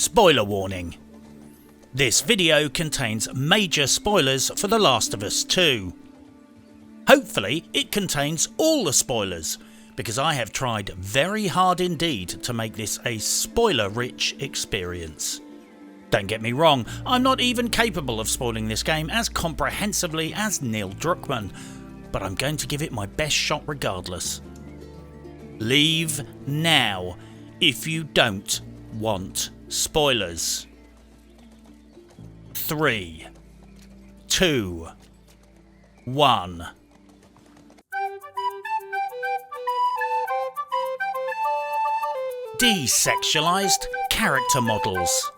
Spoiler warning. This video contains major spoilers for The Last of Us 2. Hopefully it contains all the spoilers, because I have tried very hard indeed to make this a spoiler-rich experience. Don't get me wrong, I'm not even capable of spoiling this game as comprehensively as Neil Druckmann, but I'm going to give it my best shot regardless. Leave now if you don't want spoilers. 3, 2, 1. Desexualized character models.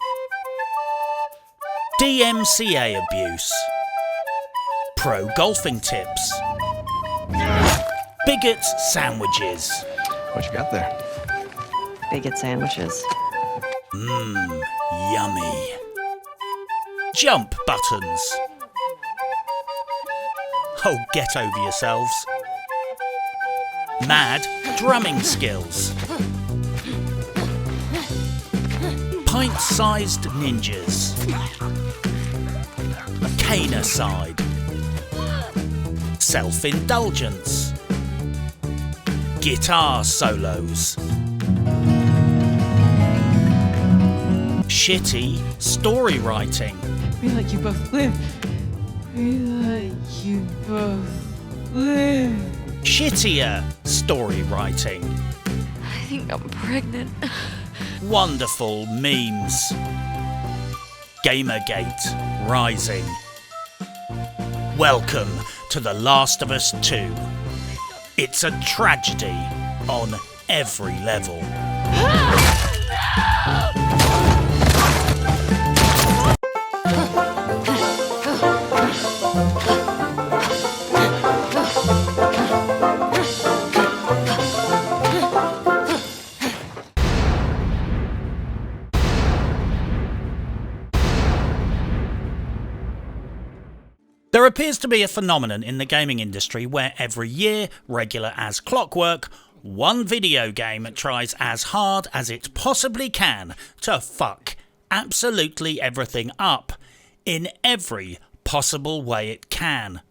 DMCA abuse. Pro golfing tips. Bigot sandwiches. What you got there? Bigot sandwiches. Yummy. Jump buttons. Oh, get over yourselves. Mad drumming skills. Pint-sized ninjas. Canacide. Self-indulgence. Guitar solos. Shitty story writing. We let you both live. We let you both live. Shittier story writing. I think I'm pregnant. Wonderful memes. Gamergate rising. Welcome to The Last of Us 2. It's a tragedy on every level. There appears to be a phenomenon in the gaming industry where every year, regular as clockwork, one video game tries as hard as it possibly can to fuck absolutely everything up in every possible way it can.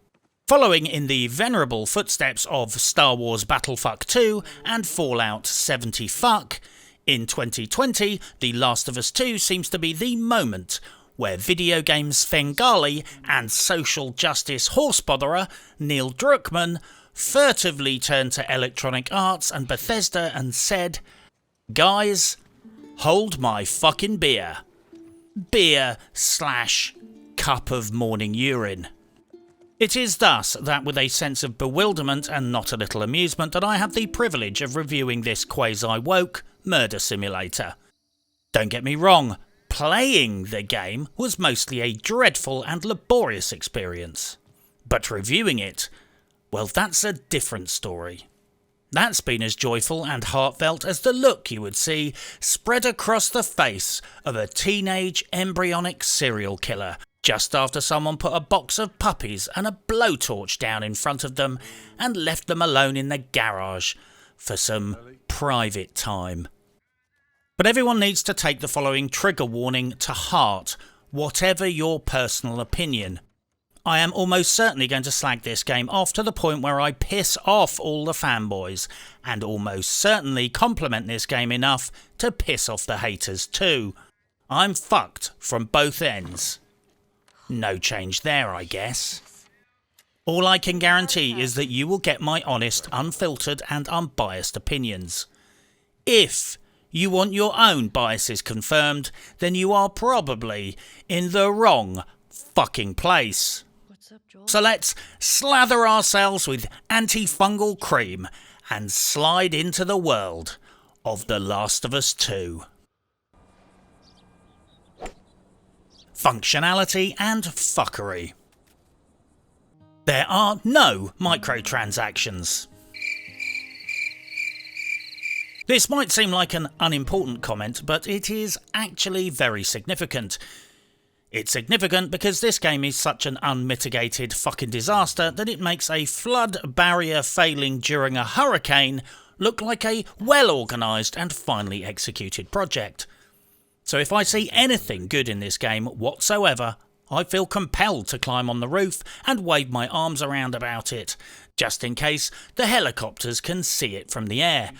Following in the venerable footsteps of Star Wars Battlefuck 2 and Fallout 70 Fuck, in 2020, The Last of Us 2 seems to be the moment where video games Svengali and social justice horsepotherer Neil Druckmann furtively turned to Electronic Arts and Bethesda and said, "Guys, hold my fucking beer. Beer/cup of morning urine." It is thus that with a sense of bewilderment and not a little amusement that I have the privilege of reviewing this quasi-woke murder simulator. Don't get me wrong, playing the game was mostly a dreadful and laborious experience. But reviewing it, well, that's a different story. That's been as joyful and heartfelt as the look you would see spread across the face of a teenage embryonic serial killer just after someone put a box of puppies and a blowtorch down in front of them and left them alone in the garage for some private time. But everyone needs to take the following trigger warning to heart, whatever your personal opinion. I am almost certainly going to slag this game off to the point where I piss off all the fanboys, and almost certainly compliment this game enough to piss off the haters too. I'm fucked from both ends. No change there, I guess. All I can guarantee is that you will get my honest, unfiltered and unbiased opinions. If you want your own biases confirmed, then you are probably in the wrong fucking place. So let's slather ourselves with antifungal cream and slide into the world of The Last of Us 2. Functionality and fuckery. There are no microtransactions. This might seem like an unimportant comment, but it is actually very significant. It's significant because this game is such an unmitigated fucking disaster that it makes a flood barrier failing during a hurricane look like a well-organised and finely executed project. So if I see anything good in this game whatsoever, I feel compelled to climb on the roof and wave my arms around about it, just in case the helicopters can see it from the air.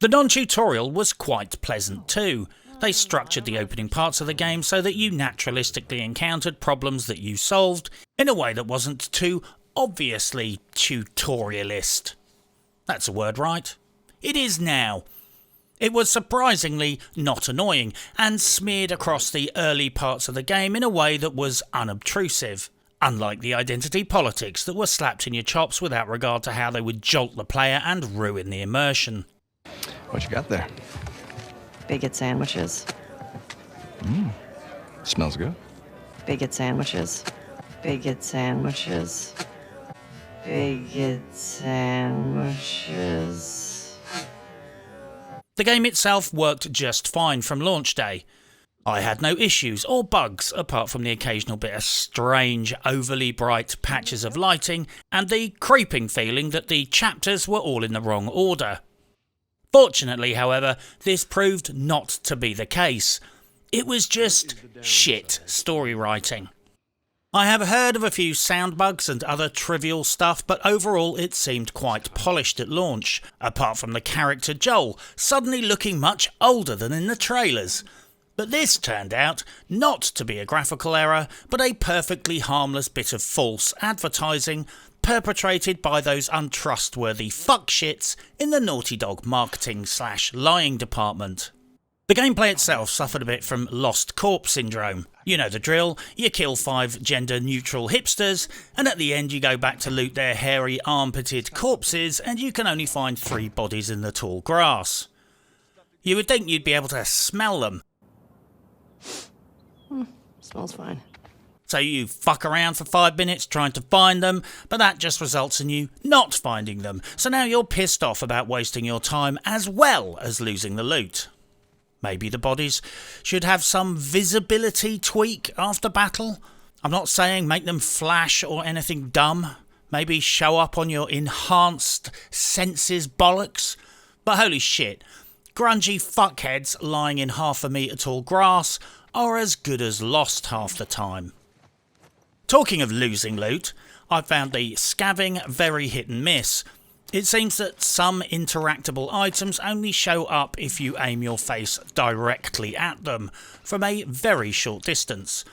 The non-tutorial was quite pleasant too. They structured the opening parts of the game so that you naturalistically encountered problems that you solved in a way that wasn't too obviously tutorialist. That's a word, right? It is now. It was surprisingly not annoying and smeared across the early parts of the game in a way that was unobtrusive, unlike the identity politics that were slapped in your chops without regard to how they would jolt the player and ruin the immersion. What you got there? Bigot sandwiches. Smells good. Bigot sandwiches. Bigot sandwiches. Bigot sandwiches. The game itself worked just fine from launch day. I had no issues or bugs apart from the occasional bit of strange, overly bright patches of lighting and the creeping feeling that the chapters were all in the wrong order. Fortunately, however, this proved not to be the case. It was just shit story writing. I have heard of a few sound bugs and other trivial stuff, but overall it seemed quite polished at launch, apart from the character Joel suddenly looking much older than in the trailers. But this turned out not to be a graphical error, but a perfectly harmless bit of false advertising perpetrated by those untrustworthy fuckshits in the Naughty Dog marketing/lying department. The gameplay itself suffered a bit from lost corpse syndrome. You know the drill, you kill 5 gender-neutral hipsters, and at the end you go back to loot their hairy, armpitted corpses, and you can only find 3 bodies in the tall grass. You would think you'd be able to smell them. Smells fine. So you fuck around for 5 minutes trying to find them, but that just results in you not finding them, so now you're pissed off about wasting your time as well as losing the loot. Maybe the bodies should have some visibility tweak after battle. I'm not saying make them flash or anything dumb. Maybe show up on your enhanced senses bollocks. But holy shit, grungy fuckheads lying in half a metre tall grass are as good as lost half the time. Talking of losing loot, I found the scavving very hit and miss. It seems that some interactable items only show up if you aim your face directly at them from a very short distance.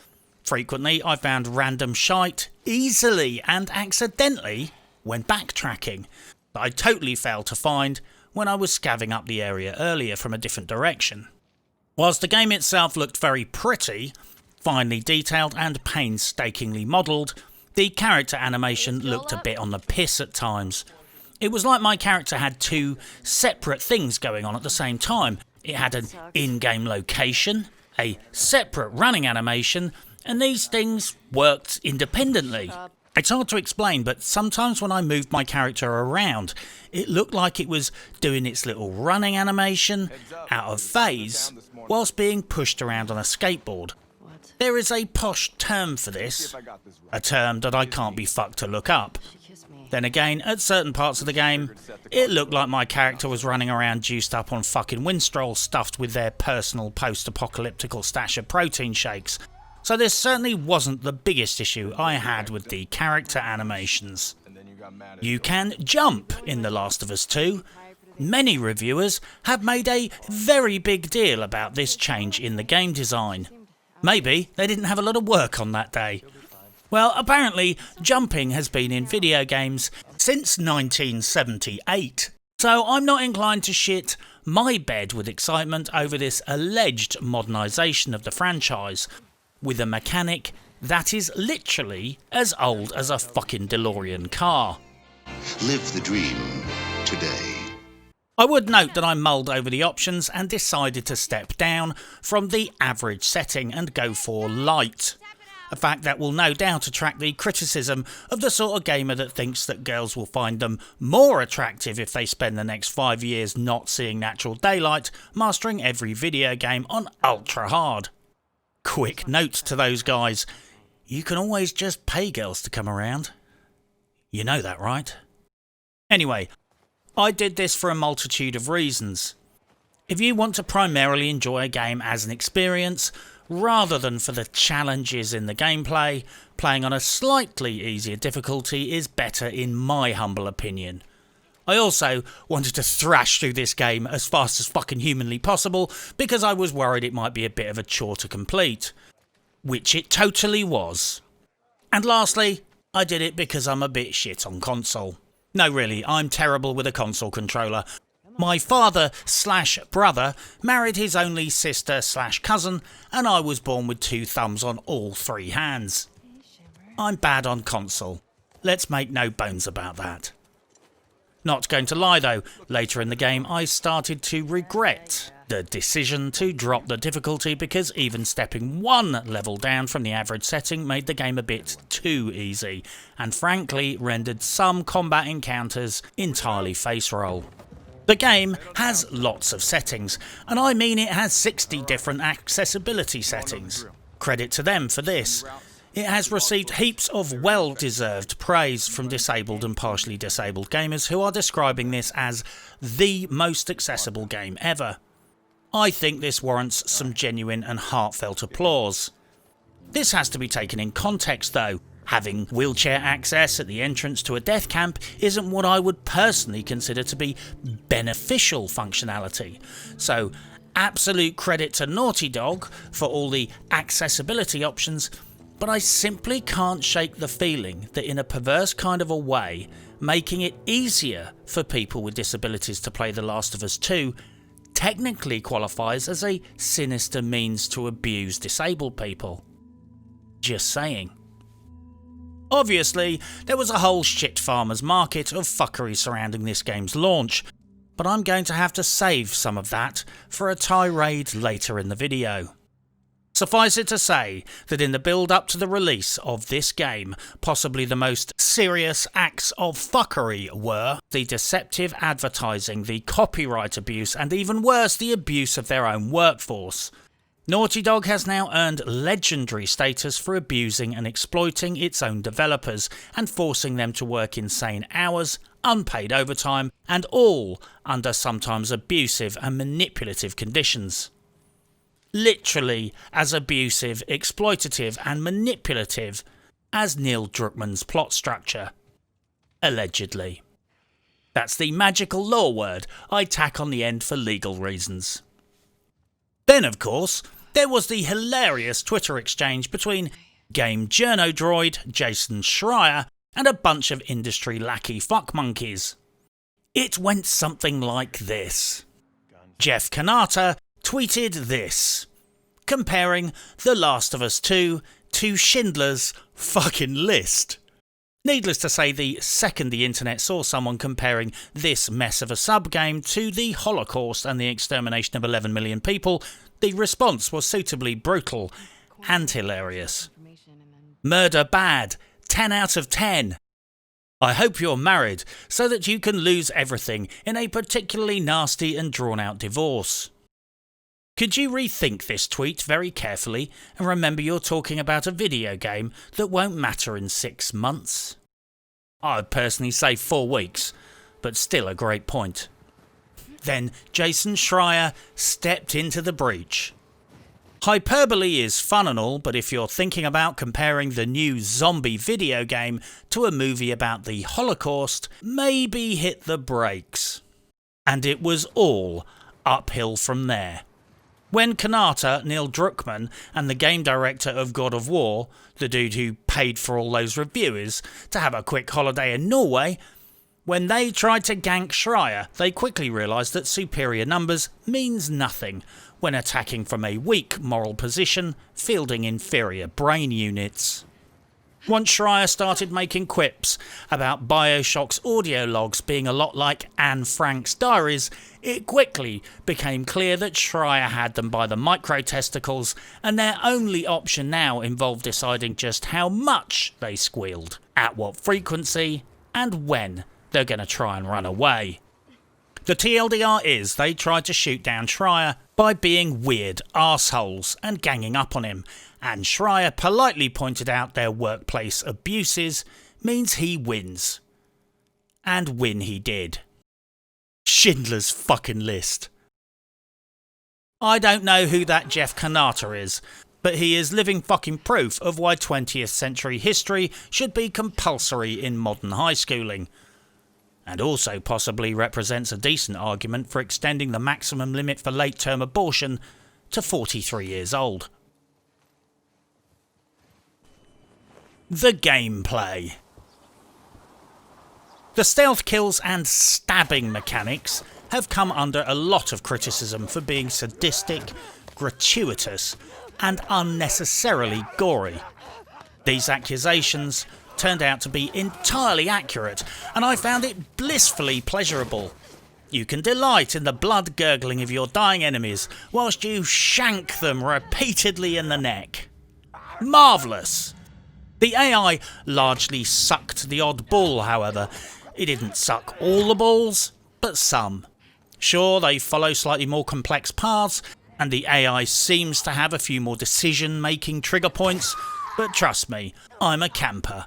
Frequently I found random shite easily and accidentally when backtracking that I totally failed to find when I was scavving up the area earlier from a different direction. Whilst the game itself looked very pretty, finely detailed and painstakingly modelled, the character animation looked a bit on the piss at times. It was like my character had 2 separate things going on at the same time. It had an in-game location, a separate running animation, and these things worked independently. It's hard to explain, but sometimes when I moved my character around, it looked like it was doing its little running animation out of phase whilst being pushed around on a skateboard. There is a posh term for this, a term that I can't be fucked to look up. Then again, at certain parts of the game, it looked like my character was running around juiced up on fucking Winstrol stuffed with their personal post-apocalyptical stash of protein shakes. So this certainly wasn't the biggest issue I had with the character animations. You can jump in The Last of Us 2. Many reviewers have made a very big deal about this change in the game design. Maybe they didn't have a lot of work on that day. Well, apparently jumping has been in video games since 1978, so I'm not inclined to shit my bed with excitement over this alleged modernisation of the franchise, with a mechanic that is literally as old as a fucking DeLorean car. Live the dream today. I would note that I mulled over the options and decided to step down from the average setting and go for light. A fact that will no doubt attract the criticism of the sort of gamer that thinks that girls will find them more attractive if they spend the next 5 years not seeing natural daylight, mastering every video game on ultra hard. Quick note to those guys, you can always just pay girls to come around. You know that, right? Anyway, I did this for a multitude of reasons. If you want to primarily enjoy a game as an experience, rather than for the challenges in the gameplay, playing on a slightly easier difficulty is better in my humble opinion. I also wanted to thrash through this game as fast as fucking humanly possible because I was worried it might be a bit of a chore to complete. Which it totally was. And lastly, I did it because I'm a bit shit on console. No really, I'm terrible with a console controller. My father/brother married his only sister/cousin and I was born with 2 thumbs on all 3 hands. I'm bad on console. Let's make no bones about that. Not going to lie though, later in the game I started to regret the decision to drop the difficulty because even stepping 1 level down from the average setting made the game a bit too easy and frankly rendered some combat encounters entirely face roll. The game has lots of settings, and I mean it has 60 different accessibility settings. Credit to them for this. It has received heaps of well-deserved praise from disabled and partially disabled gamers who are describing this as the most accessible game ever. I think this warrants some genuine and heartfelt applause. This has to be taken in context though. Having wheelchair access at the entrance to a death camp isn't what I would personally consider to be beneficial functionality. So, absolute credit to Naughty Dog for all the accessibility options, but I simply can't shake the feeling that in a perverse kind of a way, making it easier for people with disabilities to play The Last of Us 2 technically qualifies as a sinister means to abuse disabled people. Just saying. Obviously, there was a whole shit farmer's market of fuckery surrounding this game's launch, but I'm going to have to save some of that for a tirade later in the video. Suffice it to say that in the build up to the release of this game, possibly the most serious acts of fuckery were the deceptive advertising, the copyright abuse, and even worse, the abuse of their own workforce. Naughty Dog has now earned legendary status for abusing and exploiting its own developers and forcing them to work insane hours, unpaid overtime, and all under sometimes abusive and manipulative conditions. Literally as abusive, exploitative and manipulative as Neil Druckmann's plot structure. Allegedly. That's the magical law word I tack on the end for legal reasons. Then of course, there was the hilarious Twitter exchange between game journo droid Jason Schreier and a bunch of industry lackey fuckmonkeys. It went something like this. Jeff Kanata tweeted this, comparing The Last of Us 2 to Schindler's fucking List. Needless to say, the second the internet saw someone comparing this mess of a sub-game to the Holocaust and the extermination of 11 million people, the response was suitably brutal and hilarious. Murder bad, 10 out of 10. I hope you're married so that you can lose everything in a particularly nasty and drawn-out divorce. Could you rethink this tweet very carefully and remember you're talking about a video game that won't matter in 6 months? I'd personally say 4 weeks, but still a great point. Then Jason Schreier stepped into the breach. Hyperbole is fun and all, but if you're thinking about comparing the new zombie video game to a movie about the Holocaust, maybe hit the brakes. And it was all uphill from there. When Kanata, Neil Druckmann, and the game director of God of War, the dude who paid for all those reviewers to have a quick holiday in Norway, when they tried to gank Schreier, they quickly realised that superior numbers means nothing when attacking from a weak moral position, fielding inferior brain units. Once Schreier started making quips about Bioshock's audio logs being a lot like Anne Frank's diaries, it quickly became clear that Schreier had them by the micro-testicles, and their only option now involved deciding just how much they squealed, at what frequency, and when they're going to try and run away. The TLDR is they tried to shoot down Schreier by being weird arseholes and ganging up on him, and Schreier politely pointed out their workplace abuses means he wins. And win he did. Schindler's fucking List. I don't know who that Jeff Kanata is, but he is living fucking proof of why 20th century history should be compulsory in modern high schooling. And also possibly represents a decent argument for extending the maximum limit for late-term abortion to 43 years old. The gameplay. The stealth kills and stabbing mechanics have come under a lot of criticism for being sadistic, gratuitous, and unnecessarily gory. These accusations turned out to be entirely accurate, and I found it blissfully pleasurable. You can delight in the blood gurgling of your dying enemies whilst you shank them repeatedly in the neck. Marvellous! The AI largely sucked the odd ball, however. It didn't suck all the balls, but some. Sure, they follow slightly more complex paths, and the AI seems to have a few more decision-making trigger points, but trust me, I'm a camper.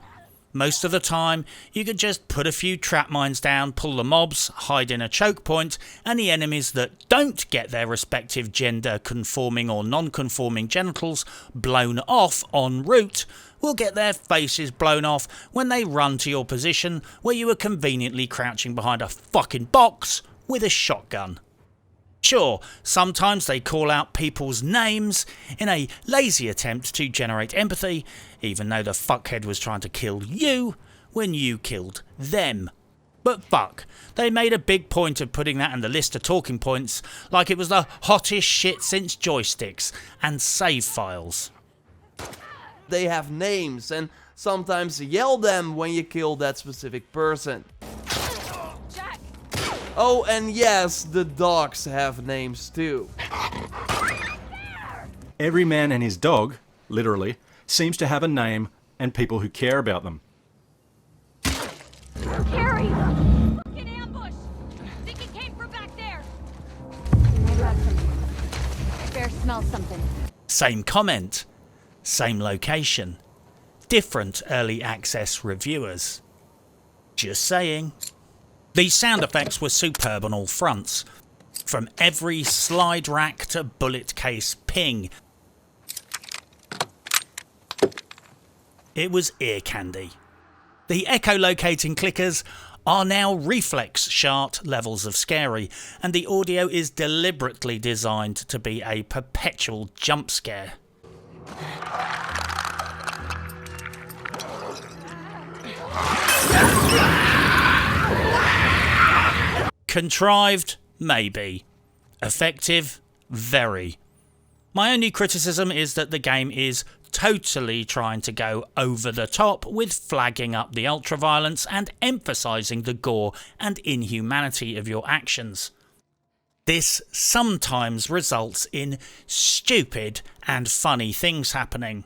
Most of the time, you could just put a few trap mines down, pull the mobs, hide in a choke point, and the enemies that don't get their respective gender-conforming or non-conforming genitals blown off en route will get their faces blown off when they run to your position where you were conveniently crouching behind a fucking box with a shotgun. Sure, sometimes they call out people's names in a lazy attempt to generate empathy, even though the fuckhead was trying to kill you when you killed them. But fuck, they made a big point of putting that in the list of talking points like it was the hottest shit since joysticks and save files. They have names, and sometimes yell them when you kill that specific person. Oh, and yes, the dogs have names too. Every man and his dog, literally, seems to have a name and people who care about them. Carrie! Fucking ambush! Think it came from back there! I got something. Bear smells something. Same comment, same location, different early access reviewers. Just saying. These sound effects were superb on all fronts. From every slide rack to bullet case ping. It was ear candy. The echolocating clickers are now reflex shart levels of scary, and the audio is deliberately designed to be a perpetual jump scare. Contrived? Maybe. Effective? Very. My only criticism is that the game is totally trying to go over the top with flagging up the ultraviolence and emphasising the gore and inhumanity of your actions. This sometimes results in stupid and funny things happening.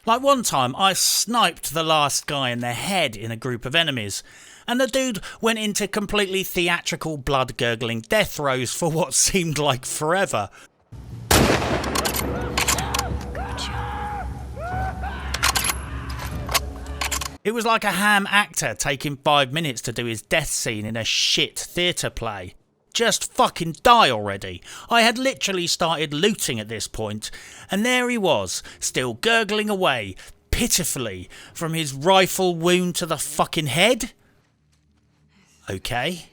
Like one time I sniped the last guy in the head in a group of enemies, and the dude went into completely theatrical blood-gurgling death throes for what seemed like forever. It was like a ham actor taking 5 minutes to do his death scene in a shit theatre play. Just fucking die already. I had literally started looting at this point, and there he was, still gurgling away, pitifully, from his rifle wound to the fucking head. Okay.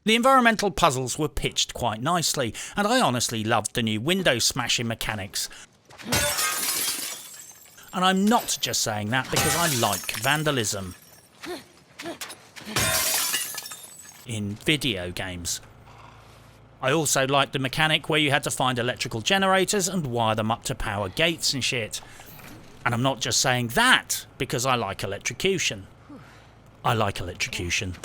The environmental puzzles were pitched quite nicely, and I honestly loved the new window smashing mechanics. And I'm not just saying that because I like vandalism in video games. I also liked the mechanic where you had to find electrical generators and wire them up to power gates and shit. And I'm not just saying that because I like electrocution. I like electrocution.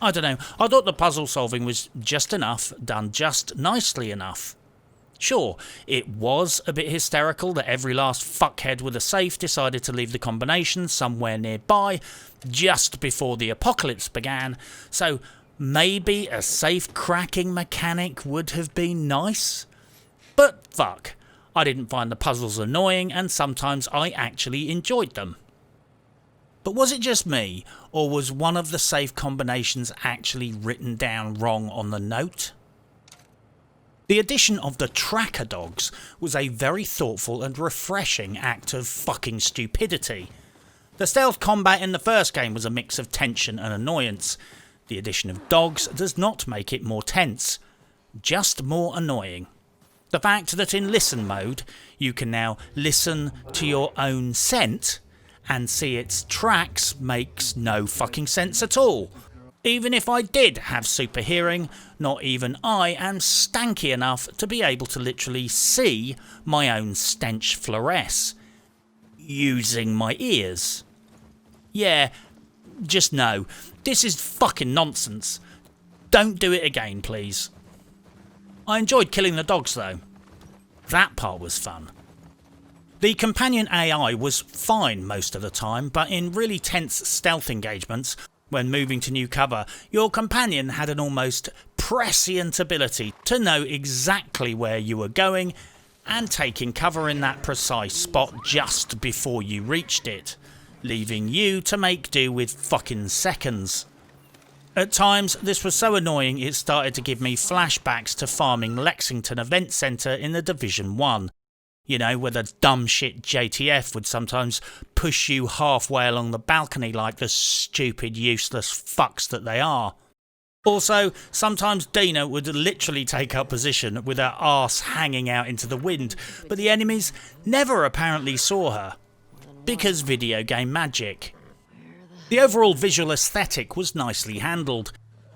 I don't know, I thought the puzzle solving was just enough, done just nicely enough. Sure, it was a bit hysterical that every last fuckhead with a safe decided to leave the combination somewhere nearby just before the apocalypse began, so maybe a safe cracking mechanic would have been nice. But fuck, I didn't find the puzzles annoying, and sometimes I actually enjoyed them. But was it just me, or was one of the safe combinations actually written down wrong on the note? The addition of the tracker dogs was a very thoughtful and refreshing act of fucking stupidity. The stealth combat in the first game was a mix of tension and annoyance. The addition of dogs does not make it more tense, just more annoying. The fact that in listen mode you can now listen to your own scent and see its tracks makes no fucking sense at all. Even if I did have super hearing, not even I am stanky enough to be able to literally see my own stench fluoresce using my ears. Yeah, just no. This is fucking nonsense. Don't do it again, please. I enjoyed killing the dogs though. That part was fun. The companion AI was fine most of the time, but in really tense stealth engagements, when moving to new cover, your companion had an almost prescient ability to know exactly where you were going and taking cover in that precise spot just before you reached it, leaving you to make do with fucking seconds. At times, this was so annoying it started to give me flashbacks to farming Lexington Event Centre in the Division 1. You know, where the dumb shit JTF would sometimes push you halfway along the balcony like the stupid, useless fucks that they are. Also, sometimes Dina would literally take up position with her arse hanging out into the wind, but the enemies never apparently saw her. Because video game magic. The overall visual aesthetic was nicely handled.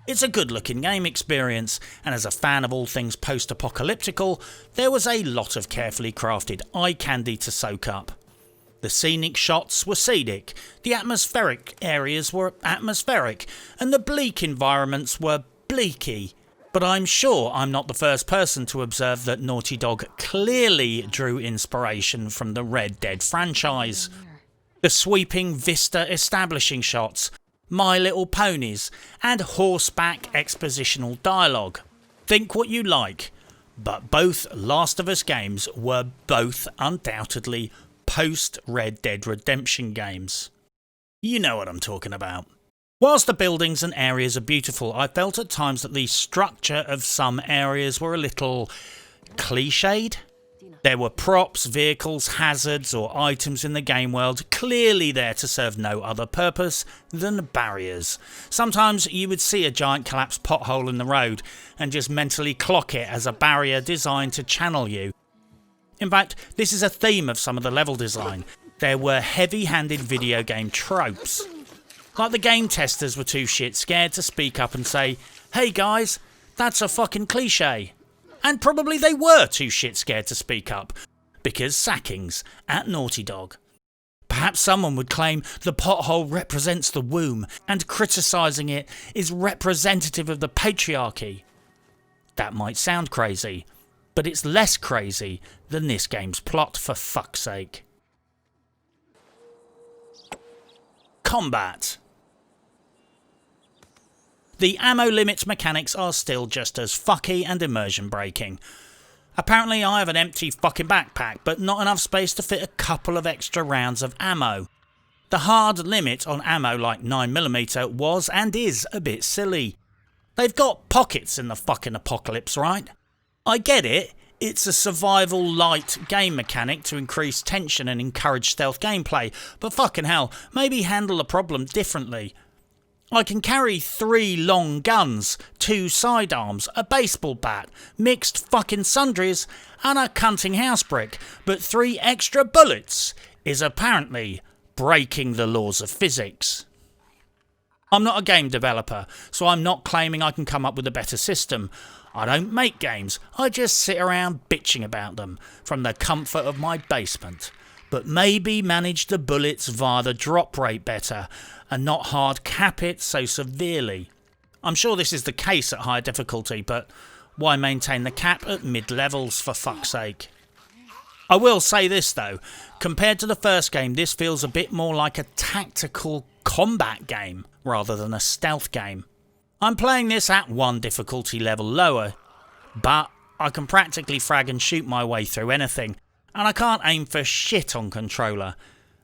It's a good looking game experience, and as a fan of all things post-apocalyptical, there was a lot of carefully crafted eye candy to soak up. The scenic shots were scenic, the atmospheric areas were atmospheric, and the bleak environments were bleaky. But I'm sure I'm not the first person to observe that Naughty Dog clearly drew inspiration from the Red Dead franchise. The sweeping vista establishing shots, My Little Ponies, and horseback expositional dialogue. Think what you like, but both Last of Us games were both undoubtedly post-Red Dead Redemption games. You know what I'm talking about. Whilst the buildings and areas are beautiful, I felt at times that the structure of some areas were a little cliched. There were props, vehicles, hazards or items in the game world clearly there to serve no other purpose than barriers. Sometimes you would see a giant collapsed pothole in the road and just mentally clock it as a barrier designed to channel you. In fact, this is a theme of some of the level design. There were heavy-handed video game tropes. Like the game testers were too shit scared to speak up and say, "Hey guys, that's a fucking cliche." And probably they were too shit scared to speak up, because sackings at Naughty Dog. Perhaps someone would claim the pothole represents the womb and criticising it is representative of the patriarchy. That might sound crazy, but it's less crazy than this game's plot, for fuck's sake. Combat. The ammo limit mechanics are still just as fucky and immersion breaking. Apparently I have an empty fucking backpack, but not enough space to fit a couple of extra rounds of ammo. The hard limit on ammo like 9mm was and is a bit silly. They've got pockets in the fucking apocalypse, right? I get it, it's a survival light game mechanic to increase tension and encourage stealth gameplay, but fucking hell, maybe handle the problem differently. I can carry 3 long guns, 2 sidearms, a baseball bat, mixed fucking sundries and a cunting house brick, but 3 extra bullets is apparently breaking the laws of physics. I'm not a game developer, so I'm not claiming I can come up with a better system. I don't make games, I just sit around bitching about them from the comfort of my basement. But maybe manage the bullets via the drop rate better and not hard cap it so severely. I'm sure this is the case at higher difficulty, but why maintain the cap at mid-levels for fuck's sake? I will say this though, compared to the first game, this feels a bit more like a tactical combat game rather than a stealth game. I'm playing this at 1 difficulty level lower, but I can practically frag and shoot my way through anything, and I can't aim for shit on controller.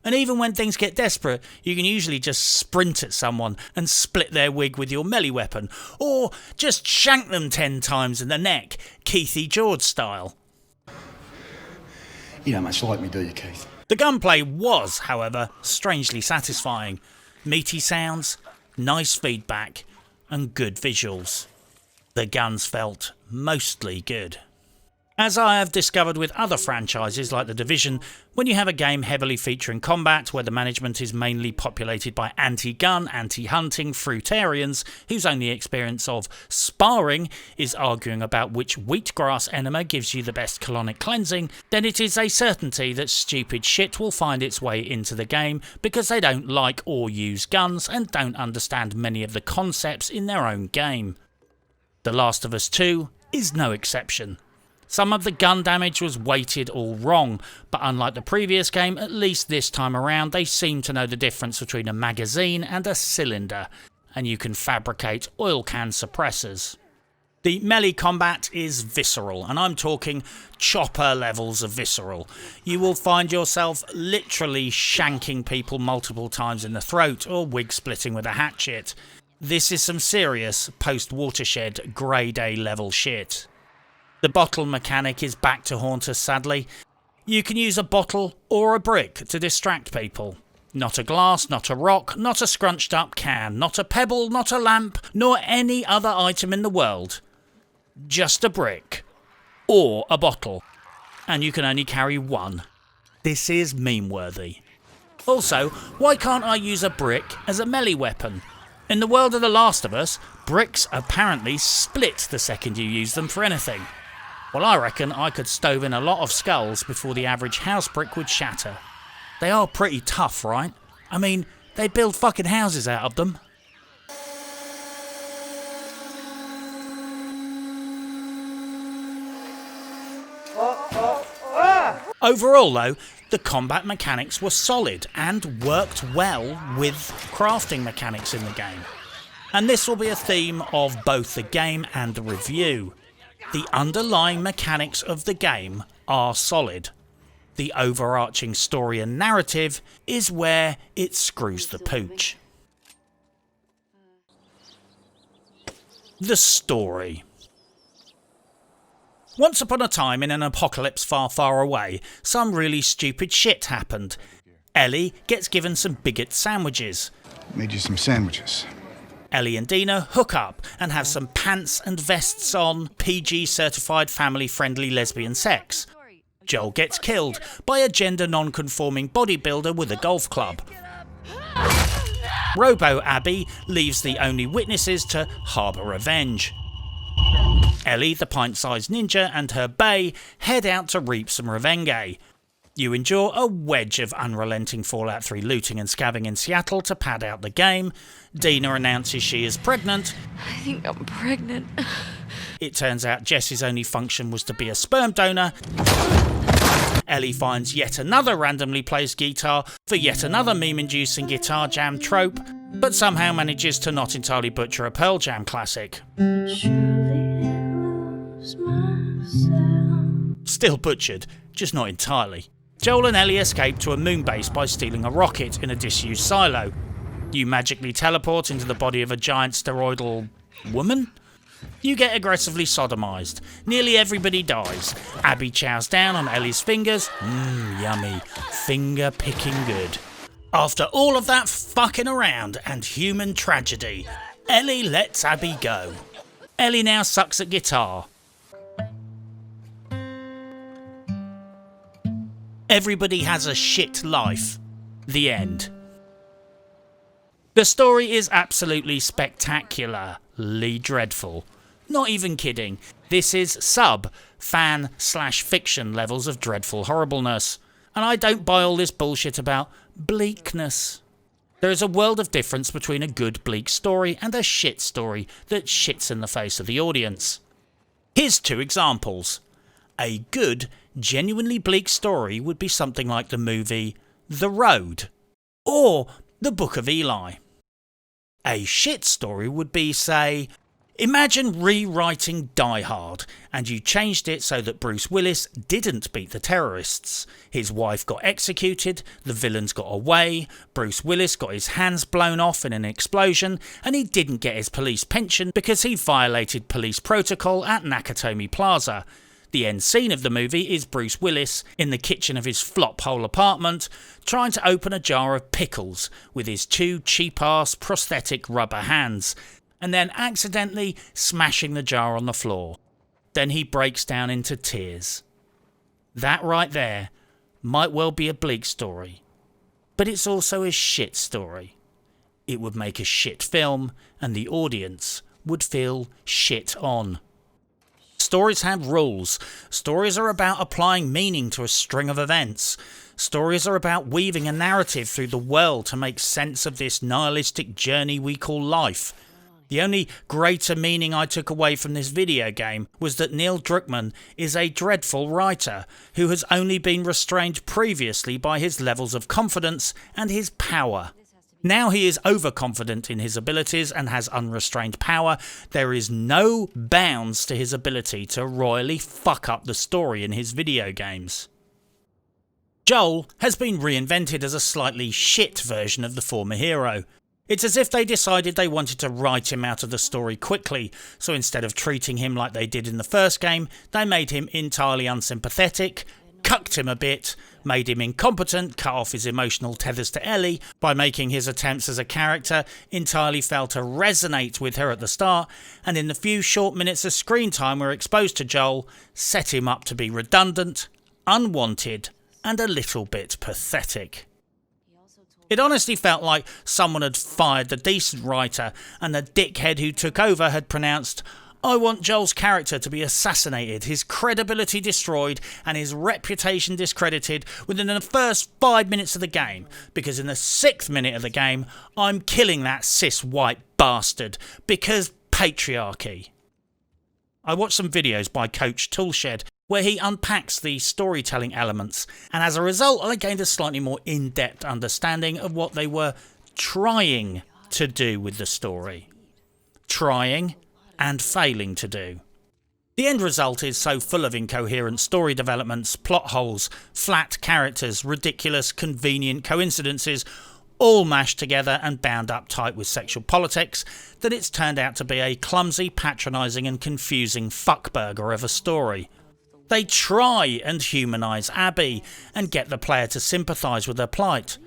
And even when things get desperate, you can usually just sprint at someone and split their wig with your melee weapon, or just shank them 10 times in the neck, Keithy George style. You don't much like me, do you, Keith? The gunplay was, however, strangely satisfying. Meaty sounds, nice feedback, and good visuals. The guns felt mostly good. As I have discovered with other franchises like The Division, when you have a game heavily featuring combat where the management is mainly populated by anti-gun, anti-hunting fruitarians whose only experience of sparring is arguing about which wheatgrass enema gives you the best colonic cleansing, then it is a certainty that stupid shit will find its way into the game because they don't like or use guns and don't understand many of the concepts in their own game. The Last of Us 2 is no exception. Some of the gun damage was weighted all wrong, but unlike the previous game, at least this time around they seem to know the difference between a magazine and a cylinder, and you can fabricate oil can suppressors. The melee combat is visceral, and I'm talking chopper levels of visceral. You will find yourself literally shanking people multiple times in the throat or wig splitting with a hatchet. This is some serious post-Watershed grade A level shit. The bottle mechanic is back to haunt us sadly. You can use a bottle or a brick to distract people. Not a glass, not a rock, not a scrunched up can, not a pebble, not a lamp, nor any other item in the world. Just a brick. Or a bottle. And you can only carry one. This is meme worthy. Also, why can't I use a brick as a melee weapon? In the world of The Last of Us, bricks apparently split the second you use them for anything. Well, I reckon I could stove in a lot of skulls before the average house brick would shatter. They are pretty tough, right? I mean, they build fucking houses out of them. Overall though, the combat mechanics were solid and worked well with crafting mechanics in the game. And this will be a theme of both the game and the review. The underlying mechanics of the game are solid. The overarching story and narrative is where it screws the pooch. The story. Once upon a time in an apocalypse far, far away, some really stupid shit happened. Ellie gets given some bigot sandwiches. Made you some sandwiches. Ellie and Dina hook up and have some pants and vests on, PG certified family friendly lesbian sex. Joel gets killed by a gender non-conforming bodybuilder with a golf club. Robo Abby leaves the only witnesses to harbour revenge. Ellie, the pint-sized ninja, and her bae head out to reap some revenge. You endure a wedge of unrelenting Fallout 3 looting and scabbing in Seattle to pad out the game. Dina announces she is pregnant. I think I'm pregnant. It turns out Jess's only function was to be a sperm donor. Ellie finds yet another randomly placed guitar for yet another meme-inducing guitar jam trope, but somehow manages to not entirely butcher a Pearl Jam classic. Still butchered, just not entirely. Joel and Ellie escape to a moon base by stealing a rocket in a disused silo. You magically teleport into the body of a giant steroidal woman? You get aggressively sodomised. Nearly everybody dies. Abby chows down on Ellie's fingers. Yummy. Finger picking good. After all of that fucking around and human tragedy, Ellie lets Abby go. Ellie now sucks at guitar. Everybody has a shit life. The end. The story is absolutely spectacularly dreadful. Not even kidding. This is fan/fiction levels of dreadful horribleness. And I don't buy all this bullshit about bleakness. There is a world of difference between a good bleak story and a shit story that shits in the face of the audience. Here's 2 examples. A good, genuinely bleak story would be something like the movie The Road or The Book of Eli. A shit story would be, say, Imagine rewriting Die Hard, and you changed it so that Bruce Willis didn't beat the terrorists. His wife got executed, the villains got away, Bruce Willis got his hands blown off in an explosion, and he didn't get his police pension because he violated police protocol at Nakatomi Plaza. The end scene of the movie is Bruce Willis in the kitchen of his flop-hole apartment trying to open a jar of pickles with his two cheap-ass prosthetic rubber hands, and then accidentally smashing the jar on the floor. Then he breaks down into tears. That right there might well be a bleak story, but it's also a shit story. It would make a shit film, and the audience would feel shit on. Stories have rules. Stories are about applying meaning to a string of events. Stories are about weaving a narrative through the world to make sense of this nihilistic journey we call life. The only greater meaning I took away from this video game was that Neil Druckmann is a dreadful writer who has only been restrained previously by his levels of confidence and his power. Now he is overconfident in his abilities and has unrestrained power. There is no bounds to his ability to royally fuck up the story in his video games. Joel has been reinvented as a slightly shit version of the former hero. It's as if they decided they wanted to write him out of the story quickly, so instead of treating him like they did in the first game, they made him entirely unsympathetic, cucked him a bit, made him incompetent, cut off his emotional tethers to Ellie by making his attempts as a character entirely fail to resonate with her at the start, and in the few short minutes of screen time we're exposed to Joel, set him up to be redundant, unwanted, and a little bit pathetic. It honestly felt like someone had fired the decent writer and the dickhead who took over had pronounced, "I want Joel's character to be assassinated, his credibility destroyed and his reputation discredited within the first 5 minutes of the game, because in the 6th minute of the game I'm killing that cis white bastard, because patriarchy." I watched some videos by Coach Toolshed where he unpacks the storytelling elements, and as a result I gained a slightly more in-depth understanding of what they were trying to do with the story. Trying and failing to do. The end result is so full of incoherent story developments, plot holes, flat characters, ridiculous, convenient coincidences, all mashed together and bound up tight with sexual politics, that it's turned out to be a clumsy, patronising and confusing fuckburger of a story. They try and humanise Abby and get the player to sympathise with her plight,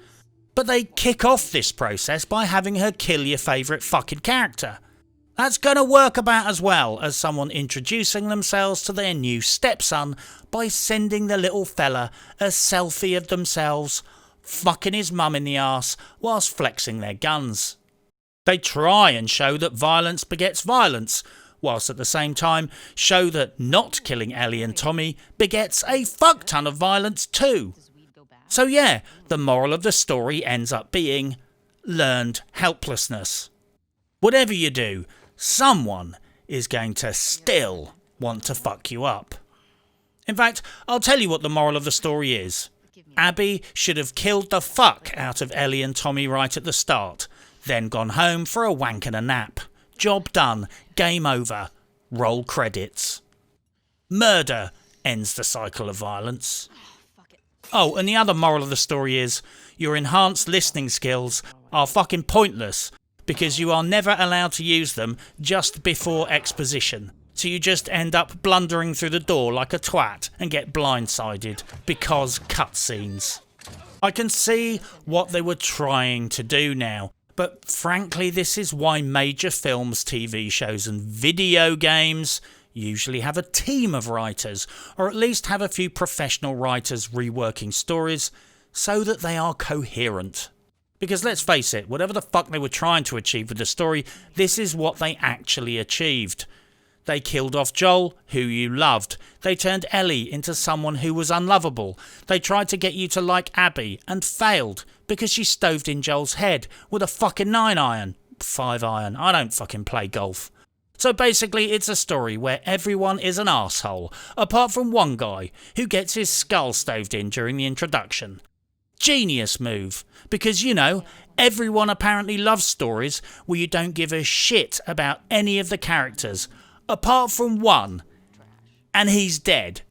but they kick off this process by having her kill your favourite fucking character. That's going to work about as well as someone introducing themselves to their new stepson by sending the little fella a selfie of themselves fucking his mum in the arse whilst flexing their guns. They try and show that violence begets violence, whilst at the same time show that not killing Ellie and Tommy begets a fuck ton of violence too. So yeah, the moral of the story ends up being learned helplessness. Whatever you do, someone is going to still want to fuck you up. In fact, I'll tell you what the moral of the story is. Abby should have killed the fuck out of Ellie and Tommy right at the start, then gone home for a wank and a nap. Job done. Game over. Roll credits. Murder ends the cycle of violence. Oh, and the other moral of the story is your enhanced listening skills are fucking pointless because you are never allowed to use them just before exposition. So you just end up blundering through the door like a twat and get blindsided because cutscenes. I can see what they were trying to do now, but frankly this is why major films, TV shows and video games usually have a team of writers, or at least have a few professional writers reworking stories so that they are coherent. Because let's face it, whatever the fuck they were trying to achieve with the story, this is what they actually achieved. They killed off Joel, who you loved. They turned Ellie into someone who was unlovable. They tried to get you to like Abby and failed because she stoved in Joel's head with a fucking 9-iron. 5-iron. I don't fucking play golf. So basically it's a story where everyone is an arsehole, apart from one guy who gets his skull stoved in during the introduction. Genius move, because you know, Everyone apparently loves stories where you don't give a shit about any of the characters, apart from one, and he's dead.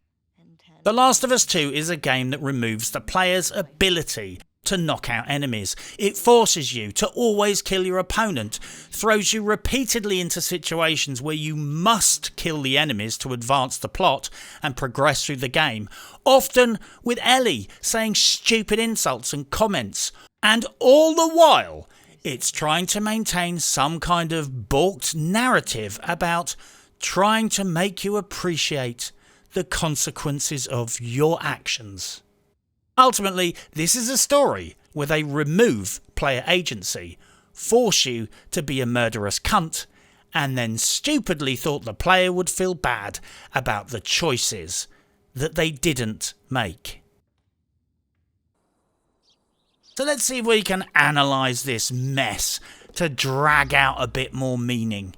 The Last of Us 2 is a game that removes the player's ability to knock out enemies. It forces you to always kill your opponent, throws you repeatedly into situations where you must kill the enemies to advance the plot and progress through the game, often with Ellie saying stupid insults and comments, and all the while it's trying to maintain some kind of balked narrative about trying to make you appreciate the consequences of your actions. Ultimately, this is a story where they remove player agency, force you to be a murderous cunt, and then stupidly thought the player would feel bad about the choices that they didn't make. So let's see if we can analyse this mess to drag out a bit more meaning.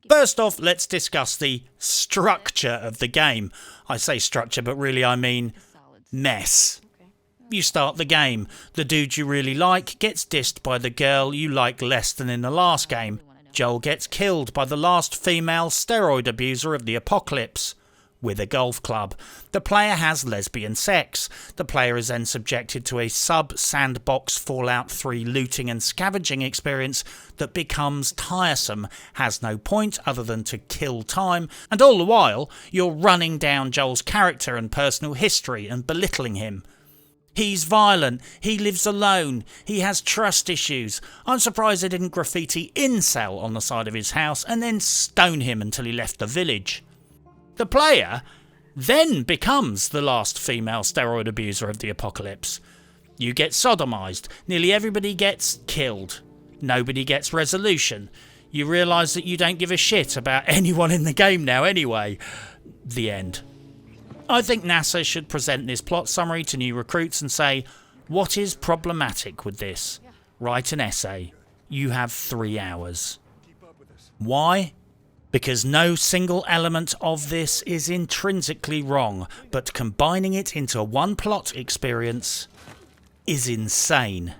First off, let's discuss the structure of the game. I say structure, but really I mean mess. You start the game. The dude you really like gets dissed by the girl you like less than in the last game. Joel gets killed by the last female steroid abuser of the apocalypse with a golf club. The player has lesbian sex. The player is then subjected to a sub-sandbox Fallout 3 looting and scavenging experience that becomes tiresome, has no point other than to kill time, and all the while you're running down Joel's character and personal history and belittling him. He's violent, he lives alone, he has trust issues. I'm surprised they didn't graffiti incel on the side of his house and then stone him until he left the village. The player then becomes the last female steroid abuser of the apocalypse. You get sodomised, nearly everybody gets killed, nobody gets resolution. You realise that you don't give a shit about anyone in the game now anyway. The end. I think NASA should present this plot summary to new recruits and say, what is problematic with this? Write an essay. You have 3 hours. Why? Because no single element of this is intrinsically wrong, but combining it into one plot experience is insane.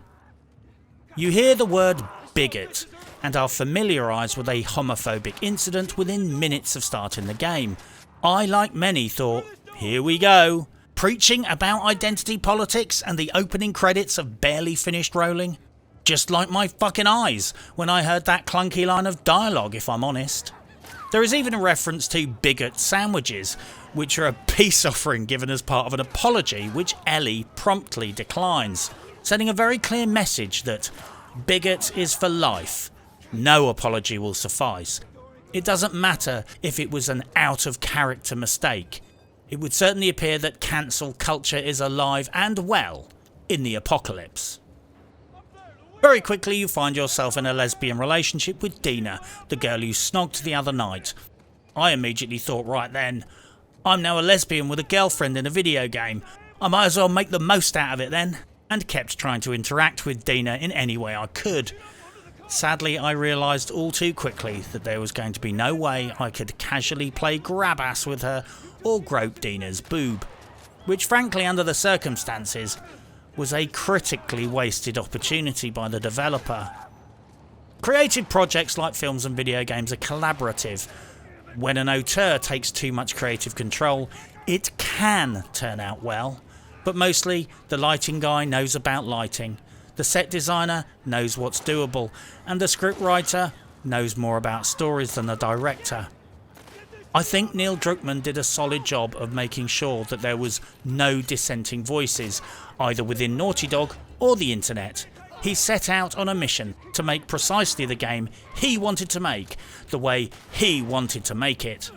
You hear the word bigot and are familiarised with a homophobic incident within minutes of starting the game. I, like many, thought, here we go. Preaching about identity politics and the opening credits have barely finished rolling. Just like my fucking eyes when I heard that clunky line of dialogue, if I'm honest. There is even a reference to bigot sandwiches, which are a peace offering given as part of an apology, which Ellie promptly declines, sending a very clear message that bigot is for life. No apology will suffice. It doesn't matter if it was an out-of-character mistake. It would certainly appear that cancel culture is alive and well in the apocalypse. Very quickly you find yourself in a lesbian relationship with Dina, the girl you snogged the other night. I immediately thought right then, I'm now a lesbian with a girlfriend in a video game. I might as well make the most out of it then, and kept trying to interact with Dina in any way I could. Sadly, I realised all too quickly that there was going to be no way I could casually play grab-ass with her or grope Dina's boob, which frankly under the circumstances was a critically wasted opportunity by the developer. Creative projects like films and video games are collaborative. When an auteur takes too much creative control, it can turn out well, but mostly the lighting guy knows about lighting, the set designer knows what's doable, and the scriptwriter knows more about stories than the director. I think Neil Druckmann did a solid job of making sure that there was no dissenting voices, either within Naughty Dog or the internet. He set out on a mission to make precisely the game he wanted to make, the way he wanted to make it.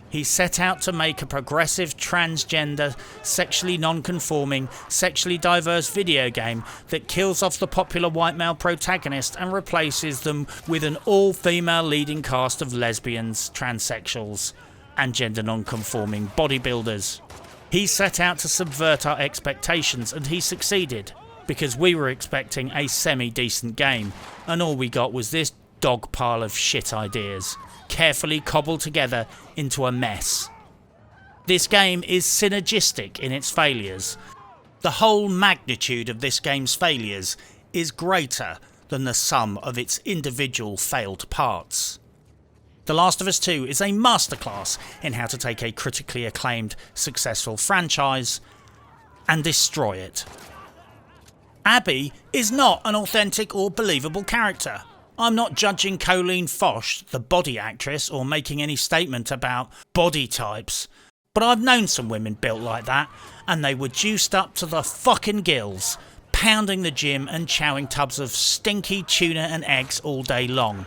He set out to make a progressive, transgender, sexually non-conforming, sexually diverse video game that kills off the popular white male protagonist and replaces them with an all-female leading cast of lesbians, transsexuals, and gender non-conforming bodybuilders. He set out to subvert our expectations, and he succeeded, because we were expecting a semi-decent game, and all we got was this dog pile of shit ideas, carefully cobbled together into a mess. This game is synergistic in its failures. The whole magnitude of this game's failures is greater than the sum of its individual failed parts. The Last of Us 2 is a masterclass in how to take a critically acclaimed, successful franchise and destroy it. Abby is not an authentic or believable character. I'm not judging Colleen Fosh, the body actress, or making any statement about body types, but I've known some women built like that, and they were juiced up to the fucking gills, pounding the gym and chowing tubs of stinky tuna and eggs all day long.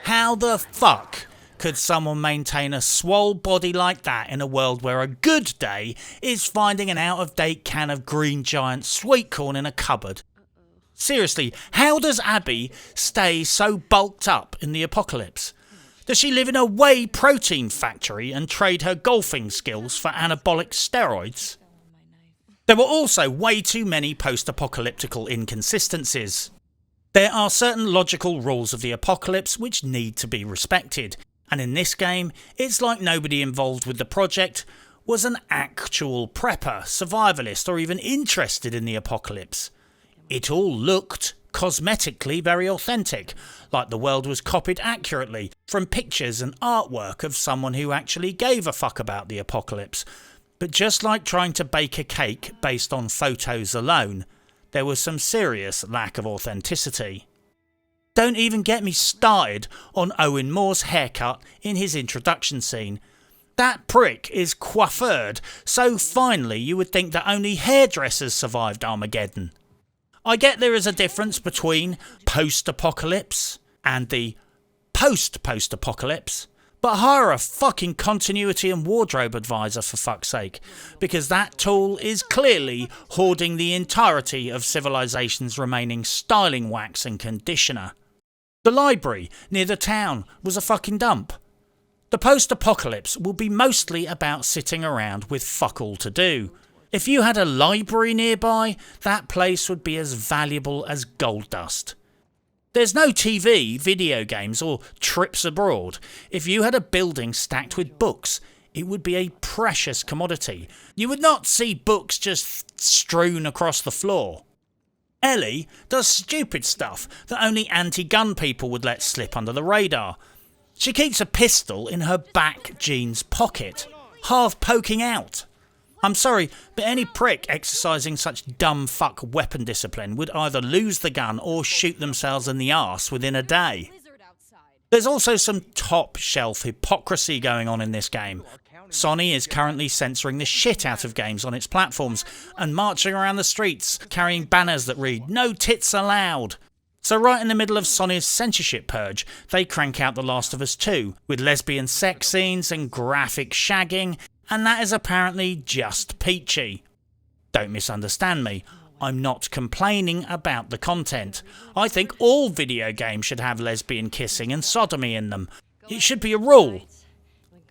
How the fuck could someone maintain a swole body like that in a world where a good day is finding an out-of-date can of Green Giant sweet corn in a cupboard? Seriously, how does Abby stay so bulked up in the apocalypse? Does she live in a whey protein factory and trade her golfing skills for anabolic steroids? There were also way too many post-apocalyptical inconsistencies. There are certain logical rules of the apocalypse which need to be respected, and in this game, it's like nobody involved with the project was an actual prepper, survivalist, or even interested in the apocalypse. It all looked cosmetically very authentic, like the world was copied accurately from pictures and artwork of someone who actually gave a fuck about the apocalypse. But just like trying to bake a cake based on photos alone, there was some serious lack of authenticity. Don't even get me started on Owen Moore's haircut in his introduction scene. That prick is coiffured so finely you would think that only hairdressers survived Armageddon. I get there is a difference between post-apocalypse and the post-post-apocalypse, but hire a fucking continuity and wardrobe advisor for fuck's sake, because that tool is clearly hoarding the entirety of civilization's remaining styling wax and conditioner. The library near the town was a fucking dump. The post-apocalypse will be mostly about sitting around with fuck all to do. If you had a library nearby, that place would be as valuable as gold dust. There's no TV, video games, or trips abroad. If you had a building stacked with books, it would be a precious commodity. You would not see books just strewn across the floor. Ellie does stupid stuff that only anti-gun people would let slip under the radar. She keeps a pistol in her back jeans pocket, half poking out. I'm sorry, but any prick exercising such dumb fuck weapon discipline would either lose the gun or shoot themselves in the arse within a day. There's also some top shelf hypocrisy going on in this game. Sony is currently censoring the shit out of games on its platforms and marching around the streets carrying banners that read "No tits allowed." So right in the middle of Sony's censorship purge, they crank out The Last of Us 2 with lesbian sex scenes and graphic shagging, and that is apparently just peachy. Don't misunderstand me, I'm not complaining about the content. I think all video games should have lesbian kissing and sodomy in them. It should be a rule.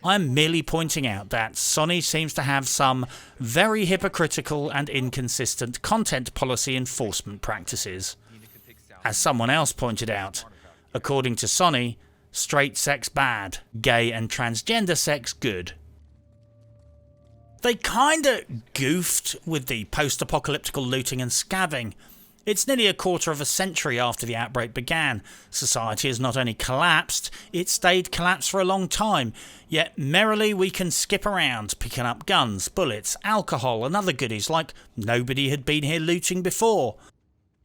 I'm merely pointing out that Sony seems to have some very hypocritical and inconsistent content policy enforcement practices. As someone else pointed out, according to Sony, straight sex bad, gay and transgender sex good. They kinda goofed with the post-apocalyptical looting and scabbing. It's nearly a quarter of a century after the outbreak began. Society has not only collapsed, it stayed collapsed for a long time. Yet merrily we can skip around, picking up guns, bullets, alcohol and other goodies like nobody had been here looting before.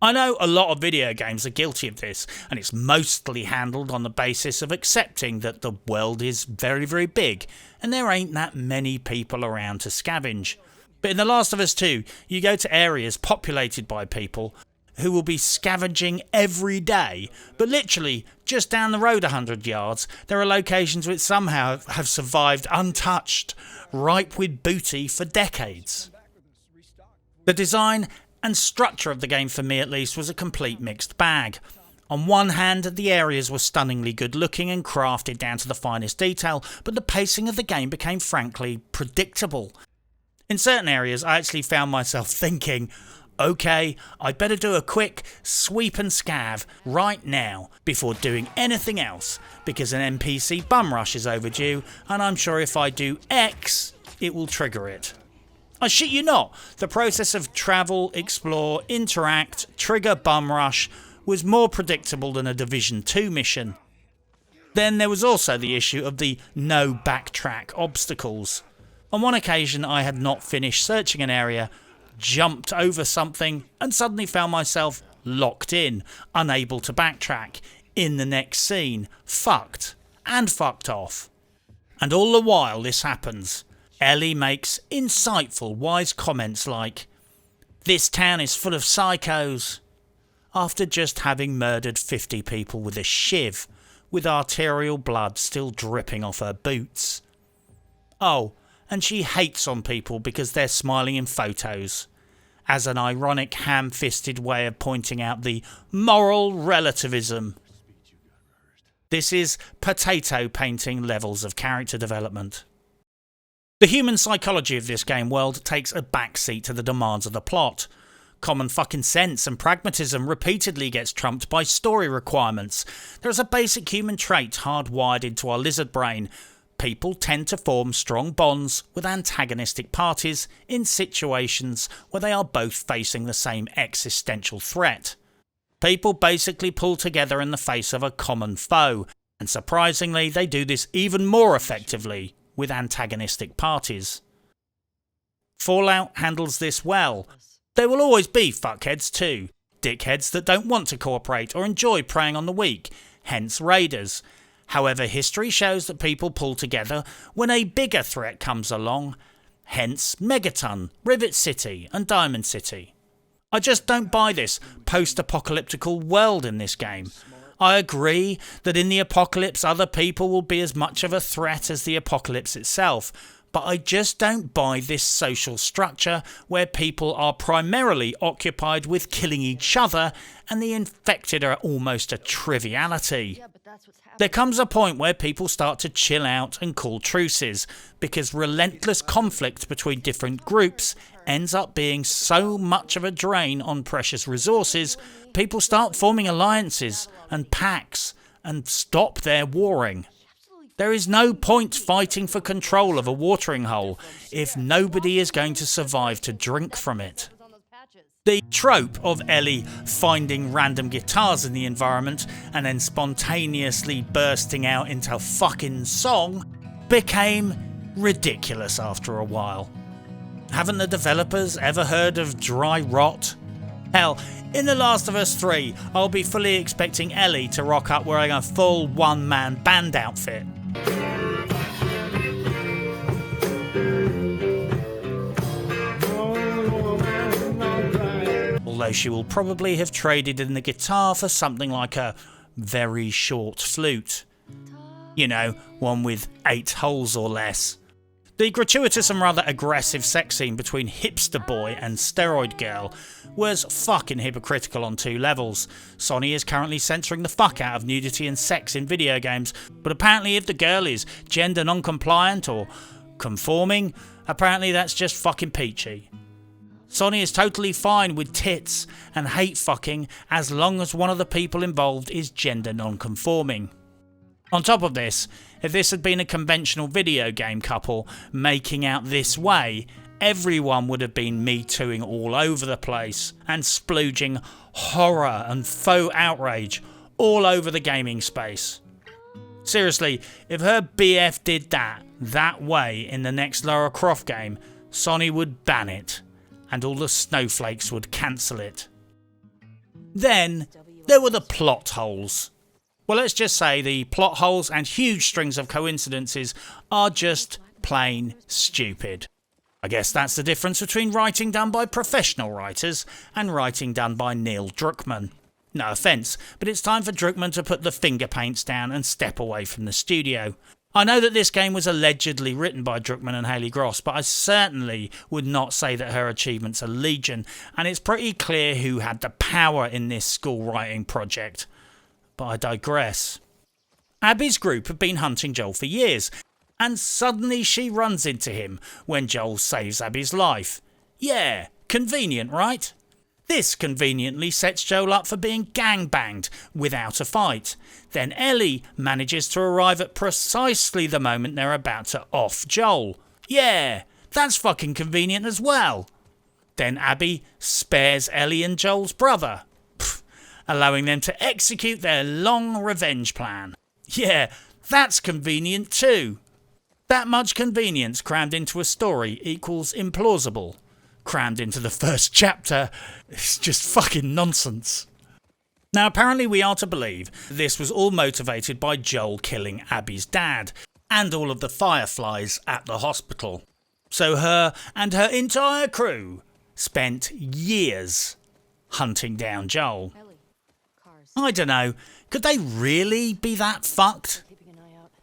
I know a lot of video games are guilty of this, and it's mostly handled on the basis of accepting that the world is very, very big, and there ain't that many people around to scavenge. But in The Last of Us 2, you go to areas populated by people who will be scavenging every day, but literally just down the road 100 yards, there are locations which somehow have survived untouched, ripe with booty for decades. The design and structure of the game, for me at least, was a complete mixed bag. On one hand, the areas were stunningly good looking and crafted down to the finest detail, but the pacing of the game became frankly predictable. In certain areas I actually found myself thinking, okay, I'd better do a quick sweep and scav right now before doing anything else, because an NPC bum rush is overdue and I'm sure if I do X, it will trigger it. I shit you not, the process of travel, explore, interact, trigger bum rush was more predictable than a Division 2 mission. Then there was also the issue of the no backtrack obstacles. On one occasion I had not finished searching an area, jumped over something and suddenly found myself locked in, unable to backtrack, in the next scene, fucked, and fucked off. And all the while this happens, Ellie makes insightful, wise comments like, "This town is full of psychos," after just having murdered 50 people with a shiv, with arterial blood still dripping off her boots. Oh, and she hates on people because they're smiling in photos, as an ironic ham-fisted way of pointing out the moral relativism. This is potato painting levels of character development. The human psychology of this game world takes a backseat to the demands of the plot. Common fucking sense and pragmatism repeatedly gets trumped by story requirements. There is a basic human trait hardwired into our lizard brain. People tend to form strong bonds with antagonistic parties in situations where they are both facing the same existential threat. People basically pull together in the face of a common foe, and surprisingly they do this even more effectively with antagonistic parties. Fallout handles this well. There will always be fuckheads too, dickheads that don't want to cooperate or enjoy preying on the weak, hence raiders. However, history shows that people pull together when a bigger threat comes along, hence Megaton, Rivet City and Diamond City. I just don't buy this post-apocalyptical world in this game. I agree that in the apocalypse other people will be as much of a threat as the apocalypse itself, but I just don't buy this social structure where people are primarily occupied with killing each other and the infected are almost a triviality. There comes a point where people start to chill out and call truces, because relentless conflict between different groups ends up being so much of a drain on precious resources, people start forming alliances and pacts and stop their warring. There is no point fighting for control of a watering hole if nobody is going to survive to drink from it. The trope of Ellie finding random guitars in the environment and then spontaneously bursting out into a fucking song became ridiculous after a while. Haven't the developers ever heard of dry rot? Hell, in The Last of Us 3, I'll be fully expecting Ellie to rock up wearing a full one-man band outfit. Although she will probably have traded in the guitar for something like a very short flute. You know, one with 8 holes or less. The gratuitous and rather aggressive sex scene between Hipster Boy and Steroid Girl was fucking hypocritical on 2 levels. Sony is currently censoring the fuck out of nudity and sex in video games, but apparently if the girl is gender non-compliant or conforming, apparently that's just fucking peachy. Sony is totally fine with tits and hate fucking as long as one of the people involved is gender non-conforming. On top of this, if this had been a conventional video game couple making out this way, everyone would have been me-tooing all over the place and splooging horror and faux outrage all over the gaming space. Seriously, if her BF did that way in the next Lara Croft game, Sony would ban it, and all the snowflakes would cancel it. Then, there were the plot holes. Well, let's just say the plot holes and huge strings of coincidences are just plain stupid. I guess that's the difference between writing done by professional writers and writing done by Neil Druckmann. No offence, but it's time for Druckmann to put the finger paints down and step away from the studio. I know that this game was allegedly written by Druckmann and Haley Gross, but I certainly would not say that her achievements are legion, and it's pretty clear who had the power in this school writing project. But I digress. Abby's group have been hunting Joel for years, and suddenly she runs into him when Joel saves Abby's life. Yeah, convenient, right? This conveniently sets Joel up for being gangbanged without a fight. Then Ellie manages to arrive at precisely the moment they're about to off Joel. Yeah, That's fucking convenient as well. Then Abby spares Ellie and Joel's brother, allowing them to execute their long revenge plan. Yeah, that's convenient too. That much convenience crammed into a story equals implausible. Crammed into the first chapter is just fucking nonsense. Now apparently we are to believe this was all motivated by Joel killing Abby's dad and all of the fireflies at the hospital. So her and her entire crew spent years hunting down Joel. I don't know, could they really be that fucked?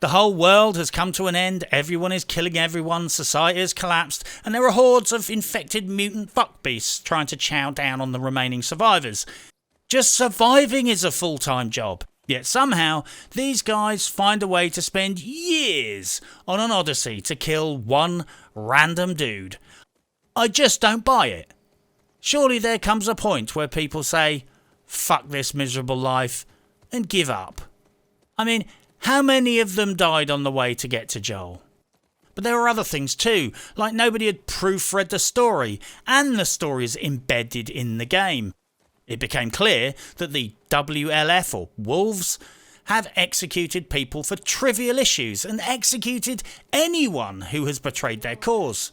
The whole world has come to an end, everyone is killing everyone, society has collapsed, and there are hordes of infected mutant fuckbeasts trying to chow down on the remaining survivors. Just surviving is a full-time job. Yet somehow, these guys find a way to spend years on an odyssey to kill one random dude. I just don't buy it. Surely there comes a point where people say, fuck this miserable life, and give up. I mean, how many of them died on the way to get to Joel? But there were other things too, like nobody had proofread the story, and the story is embedded in the game. It became clear that the WLF, or Wolves, have executed people for trivial issues and executed anyone who has betrayed their cause.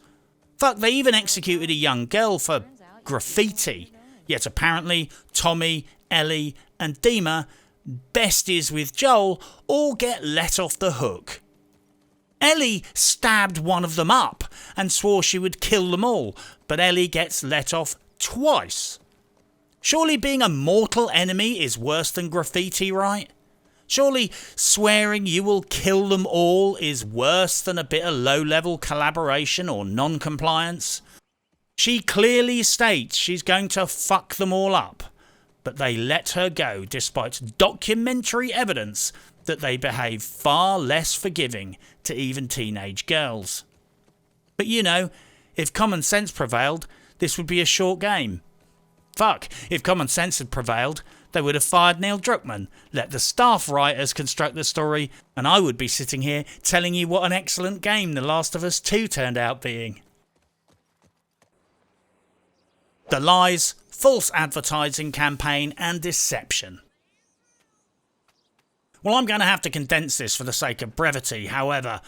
Fuck, they even executed a young girl for graffiti. Yet apparently Tommy, Ellie and Dima, besties with Joel, all get let off the hook. Ellie stabbed one of them up and swore she would kill them all, but Ellie gets let off twice. Surely being a mortal enemy is worse than graffiti, right? Surely swearing you will kill them all is worse than a bit of low-level collaboration or non-compliance? She clearly states she's going to fuck them all up, but they let her go despite documentary evidence that they behave far less forgiving to even teenage girls. But you know, if common sense prevailed, this would be a short game. Fuck, if common sense had prevailed, they would have fired Neil Druckmann, let the staff writers construct the story, and I would be sitting here telling you what an excellent game The Last of Us 2 turned out being. The lies, false advertising campaign and deception. Well, I'm going to have to condense this for the sake of brevity. However,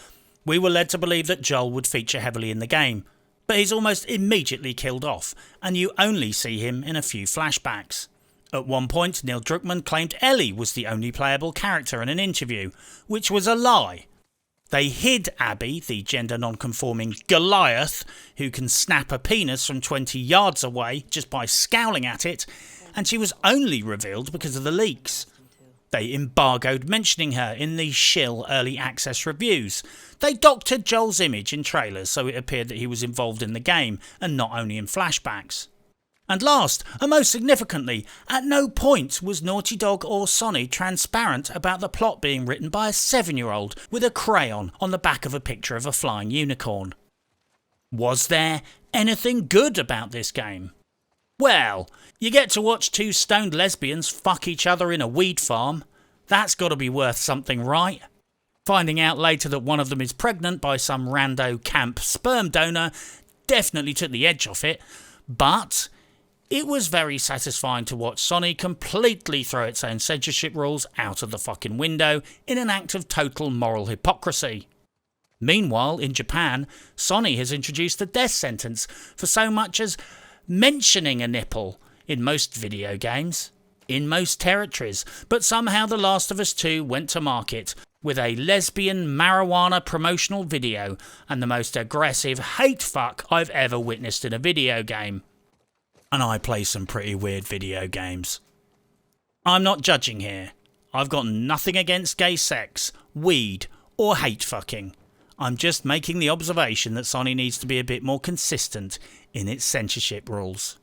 we were led to believe that Joel would feature heavily in the game, but he's almost immediately killed off, and you only see him in a few flashbacks. At one point, Neil Druckmann claimed Ellie was the only playable character in an interview, which was a lie. They hid Abby, the gender non-conforming Goliath, who can snap a penis from 20 yards away just by scowling at it, and she was only revealed because of the leaks. They embargoed mentioning her in the shill early access reviews. They doctored Joel's image in trailers so it appeared that he was involved in the game and not only in flashbacks. And last, and most significantly, at no point was Naughty Dog or Sony transparent about the plot being written by a 7-year-old with a crayon on the back of a picture of a flying unicorn. Was there anything good about this game? Well, you get to watch two stoned lesbians fuck each other in a weed farm. That's got to be worth something, right? Finding out later that one of them is pregnant by some rando camp sperm donor definitely took the edge off it, but it was very satisfying to watch Sony completely throw its own censorship rules out of the fucking window in an act of total moral hypocrisy. Meanwhile, in Japan, Sony has introduced the death sentence for so much as mentioning a nipple in most video games, in most territories, but somehow The Last of Us 2 went to market with a lesbian marijuana promotional video and the most aggressive hate fuck I've ever witnessed in a video game. And I play some pretty weird video games. I'm not judging here. I've got nothing against gay sex, weed, or hate fucking. I'm just making the observation that Sony needs to be a bit more consistent in its censorship rules.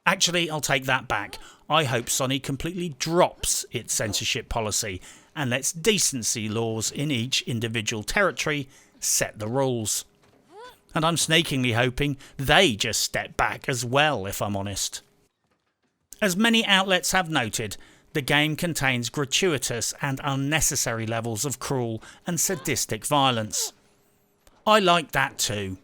Actually, I'll take that back. I hope Sony completely drops its censorship policy and lets decency laws in each individual territory set the rules. And I'm snakingly hoping they just step back as well, if I'm honest. As many outlets have noted, the game contains gratuitous and unnecessary levels of cruel and sadistic violence. I like that too.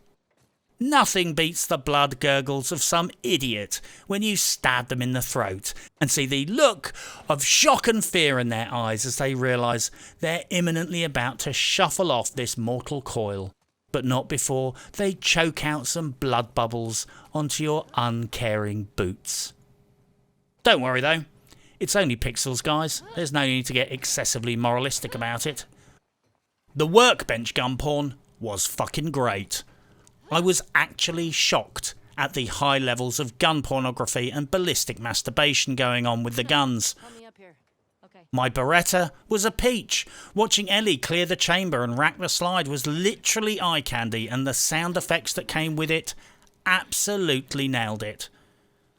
Nothing beats the blood gurgles of some idiot when you stab them in the throat and see the look of shock and fear in their eyes as they realise they're imminently about to shuffle off this mortal coil, but not before they choke out some blood bubbles onto your uncaring boots. Don't worry though, it's only pixels, guys. There's no need to get excessively moralistic about it. The workbench gun porn was fucking great. I was actually shocked at the high levels of gun pornography and ballistic masturbation going on with the guns. My Beretta was a peach. Watching Ellie clear the chamber and rack the slide was literally eye candy, and the sound effects that came with it absolutely nailed it.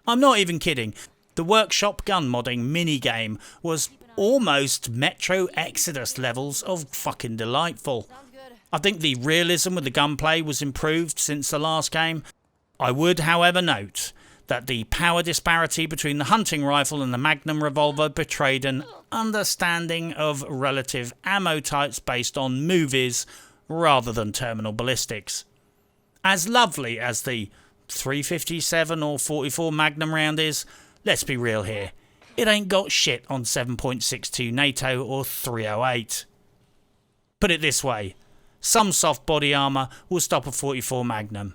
I'm not even kidding. The workshop gun modding minigame was almost Metro Exodus levels of fucking delightful. I think the realism with the gunplay was improved since the last game. I would, however, note that the power disparity between the hunting rifle and the Magnum revolver betrayed an understanding of relative ammo types based on movies rather than terminal ballistics. As lovely as the 357 or 44 Magnum round is, let's be real here, it ain't got shit on 7.62 NATO or 308. Put it this way, some soft body armour will stop a 44 Magnum.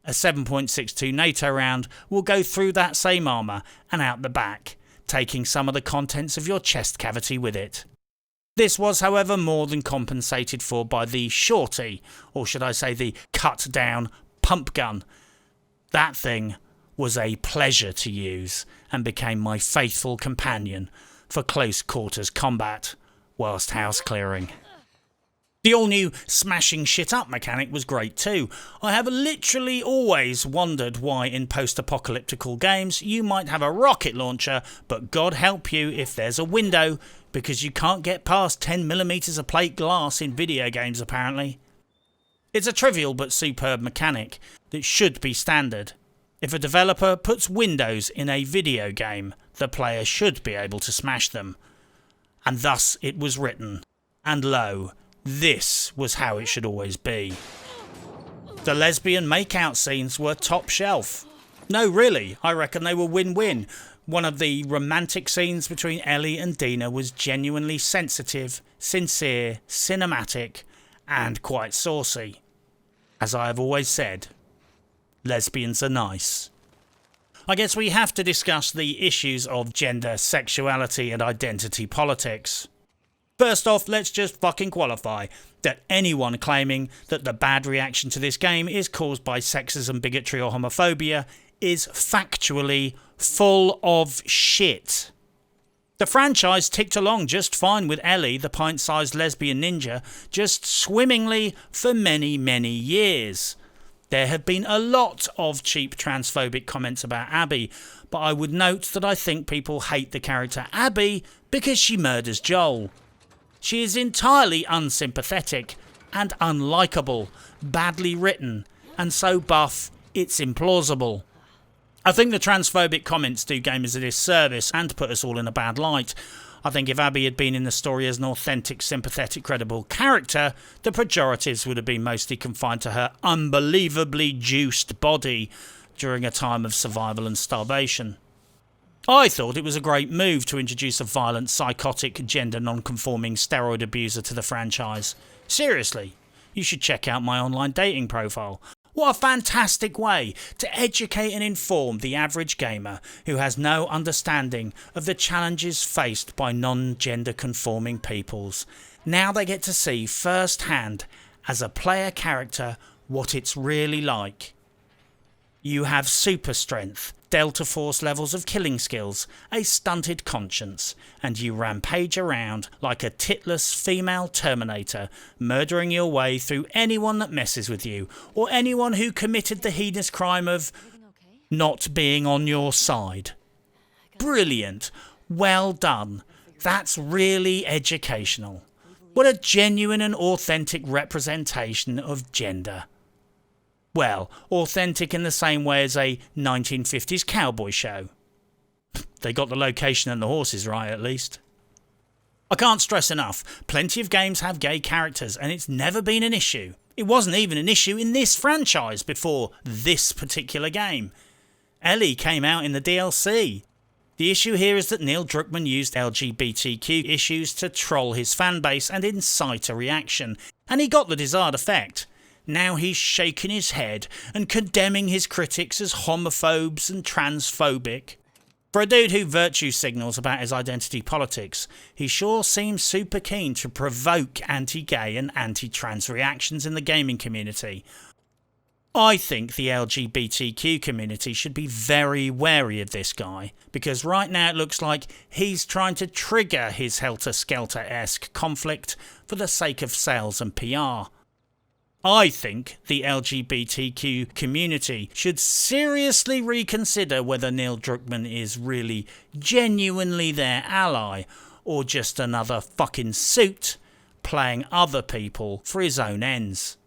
A 7.62 NATO round will go through that same armour and out the back, taking some of the contents of your chest cavity with it. This was, however, more than compensated for by the shorty, or should I say the cut down pump gun. That thing was a pleasure to use and became my faithful companion for close quarters combat whilst house clearing. The all-new smashing shit up mechanic was great too. I have literally always wondered why in post-apocalyptical games you might have a rocket launcher, but God help you if there's a window, because you can't get past 10mm of plate glass in video games apparently. It's a trivial but superb mechanic that should be standard. If a developer puts windows in a video game, the player should be able to smash them. And thus it was written, and lo, this was how it should always be. The lesbian make-out scenes were top shelf. No, really, I reckon they were win-win. One of the romantic scenes between Ellie and Dina was genuinely sensitive, sincere, cinematic, and quite saucy. As I have always said, lesbians are nice. I guess we have to discuss the issues of gender, sexuality, and identity politics. First off, let's just fucking qualify that anyone claiming that the bad reaction to this game is caused by sexism, bigotry, or homophobia is factually full of shit. The franchise ticked along just fine with Ellie, the pint-sized lesbian ninja, just swimmingly for many, many years. There have been a lot of cheap transphobic comments about Abby, but I would note that I think people hate the character Abby because she murders Joel. She is entirely unsympathetic and unlikable, badly written, and so buff it's implausible. I think the transphobic comments do gamers a disservice and put us all in a bad light. I think if Abby had been in the story as an authentic, sympathetic, credible character, the pejoratives would have been mostly confined to her unbelievably juiced body during a time of survival and starvation. I thought it was a great move to introduce a violent, psychotic, gender non-conforming steroid abuser to the franchise. Seriously, you should check out my online dating profile. What a fantastic way to educate and inform the average gamer who has no understanding of the challenges faced by non-gender conforming peoples. Now they get to see firsthand, as a player character, what it's really like. You have super strength, Delta Force levels of killing skills, a stunted conscience, and you rampage around like a titless female Terminator, murdering your way through anyone that messes with you, or anyone who committed the heinous crime of not being on your side. Brilliant. Well done. That's really educational. What a genuine and authentic representation of gender. Well, authentic in the same way as a 1950s cowboy show. They got the location and the horses right, at least. I can't stress enough, plenty of games have gay characters and it's never been an issue. It wasn't even an issue in this franchise before this particular game. Ellie came out in the DLC. The issue here is that Neil Druckmann used LGBTQ issues to troll his fanbase and incite a reaction, and he got the desired effect. Now he's shaking his head and condemning his critics as homophobes and transphobic. For a dude who virtue signals about his identity politics, he sure seems super keen to provoke anti-gay and anti-trans reactions in the gaming community. I think the LGBTQ community should be very wary of this guy, because right now it looks like he's trying to trigger his helter-skelter-esque conflict for the sake of sales and PR. I think the LGBTQ community should seriously reconsider whether Neil Druckmann is really genuinely their ally, or just another fucking suit playing other people for his own ends.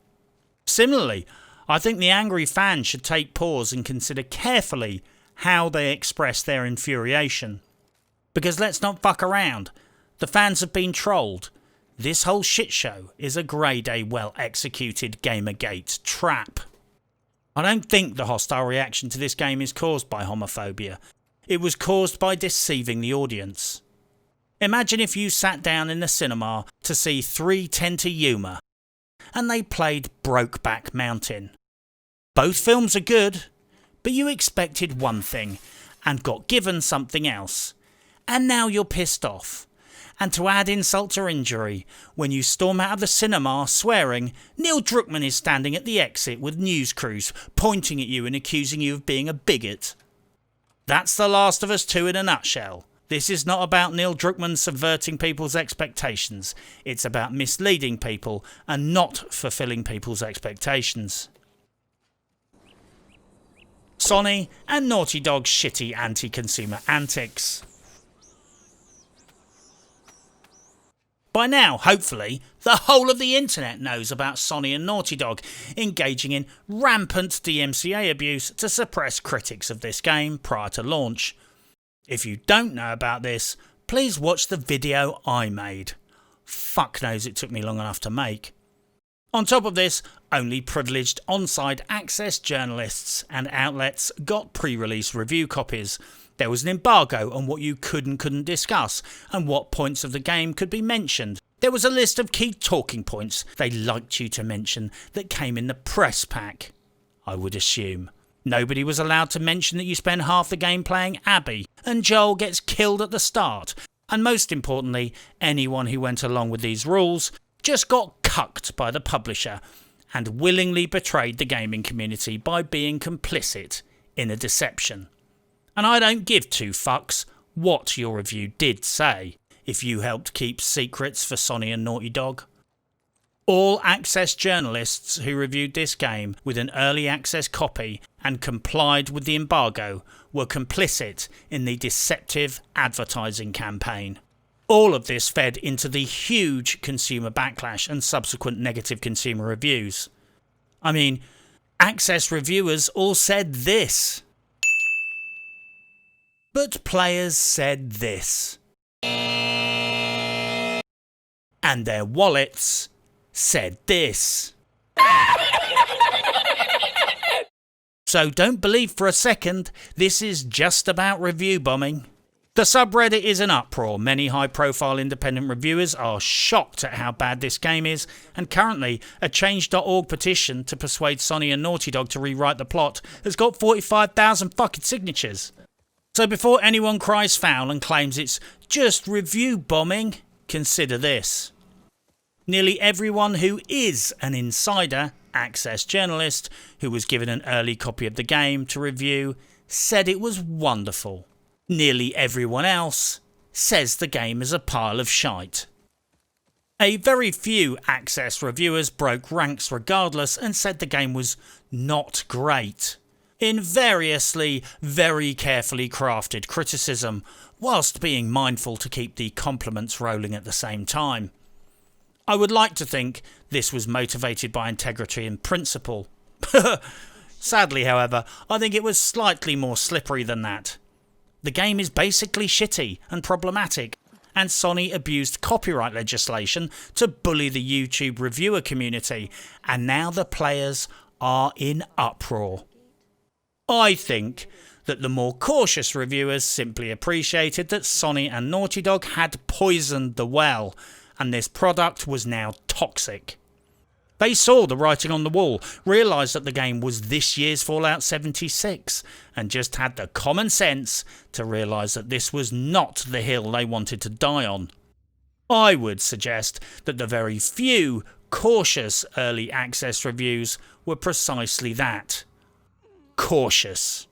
Similarly, I think the angry fans should take pause and consider carefully how they express their infuriation. Because let's not fuck around, the fans have been trolled. This whole shit show is a grade A well executed Gamergate trap. I don't think the hostile reaction to this game is caused by homophobia. It was caused by deceiving the audience. Imagine if you sat down in the cinema to see 3:10 to Yuma and they played Brokeback Mountain. Both films are good, but you expected one thing and got given something else. And now you're pissed off. And to add insult to injury, when you storm out of the cinema swearing, Neil Druckmann is standing at the exit with news crews pointing at you and accusing you of being a bigot. That's The Last of Us 2 in a nutshell. This is not about Neil Druckmann subverting people's expectations. It's about misleading people and not fulfilling people's expectations. Sony and Naughty Dog's shitty anti-consumer antics. By now, hopefully, the whole of the internet knows about Sony and Naughty Dog engaging in rampant DMCA abuse to suppress critics of this game prior to launch. If you don't know about this, please watch the video I made. Fuck knows it took me long enough to make. On top of this, only privileged on-site access journalists and outlets got pre-release review copies. There was an embargo on what you could and couldn't discuss and what points of the game could be mentioned. There was a list of key talking points they liked you to mention that came in the press pack, I would assume. Nobody was allowed to mention that you spend half the game playing Abby and Joel gets killed at the start. And most importantly, anyone who went along with these rules just got cucked by the publisher and willingly betrayed the gaming community by being complicit in a deception. And I don't give two fucks what your review did say if you helped keep secrets for Sony and Naughty Dog. All access journalists who reviewed this game with an early access copy and complied with the embargo were complicit in the deceptive advertising campaign. All of this fed into the huge consumer backlash and subsequent negative consumer reviews. I mean, access reviewers all said this. But players said this. And their wallets said this. So don't believe for a second this is just about review bombing. The subreddit is in uproar. Many high-profile independent reviewers are shocked at how bad this game is, and currently a change.org petition to persuade Sony and Naughty Dog to rewrite the plot has got 45,000 fucking signatures. So before anyone cries foul and claims it's just review bombing, consider this. Nearly everyone who is an insider access journalist who was given an early copy of the game to review said it was wonderful. Nearly everyone else says the game is a pile of shite. A very few access reviewers broke ranks regardless and said the game was not great, in variously very carefully crafted criticism, whilst being mindful to keep the compliments rolling at the same time. I would like to think this was motivated by integrity and principle. Sadly, however, I think it was slightly more slippery than that. The game is basically shitty and problematic, and Sony abused copyright legislation to bully the YouTube reviewer community, and now the players are in uproar. I think that the more cautious reviewers simply appreciated that Sony and Naughty Dog had poisoned the well, and this product was now toxic. They saw the writing on the wall, realised that the game was this year's Fallout 76, and just had the common sense to realise that this was not the hill they wanted to die on. I would suggest that the very few cautious early access reviews were precisely that. Cautious.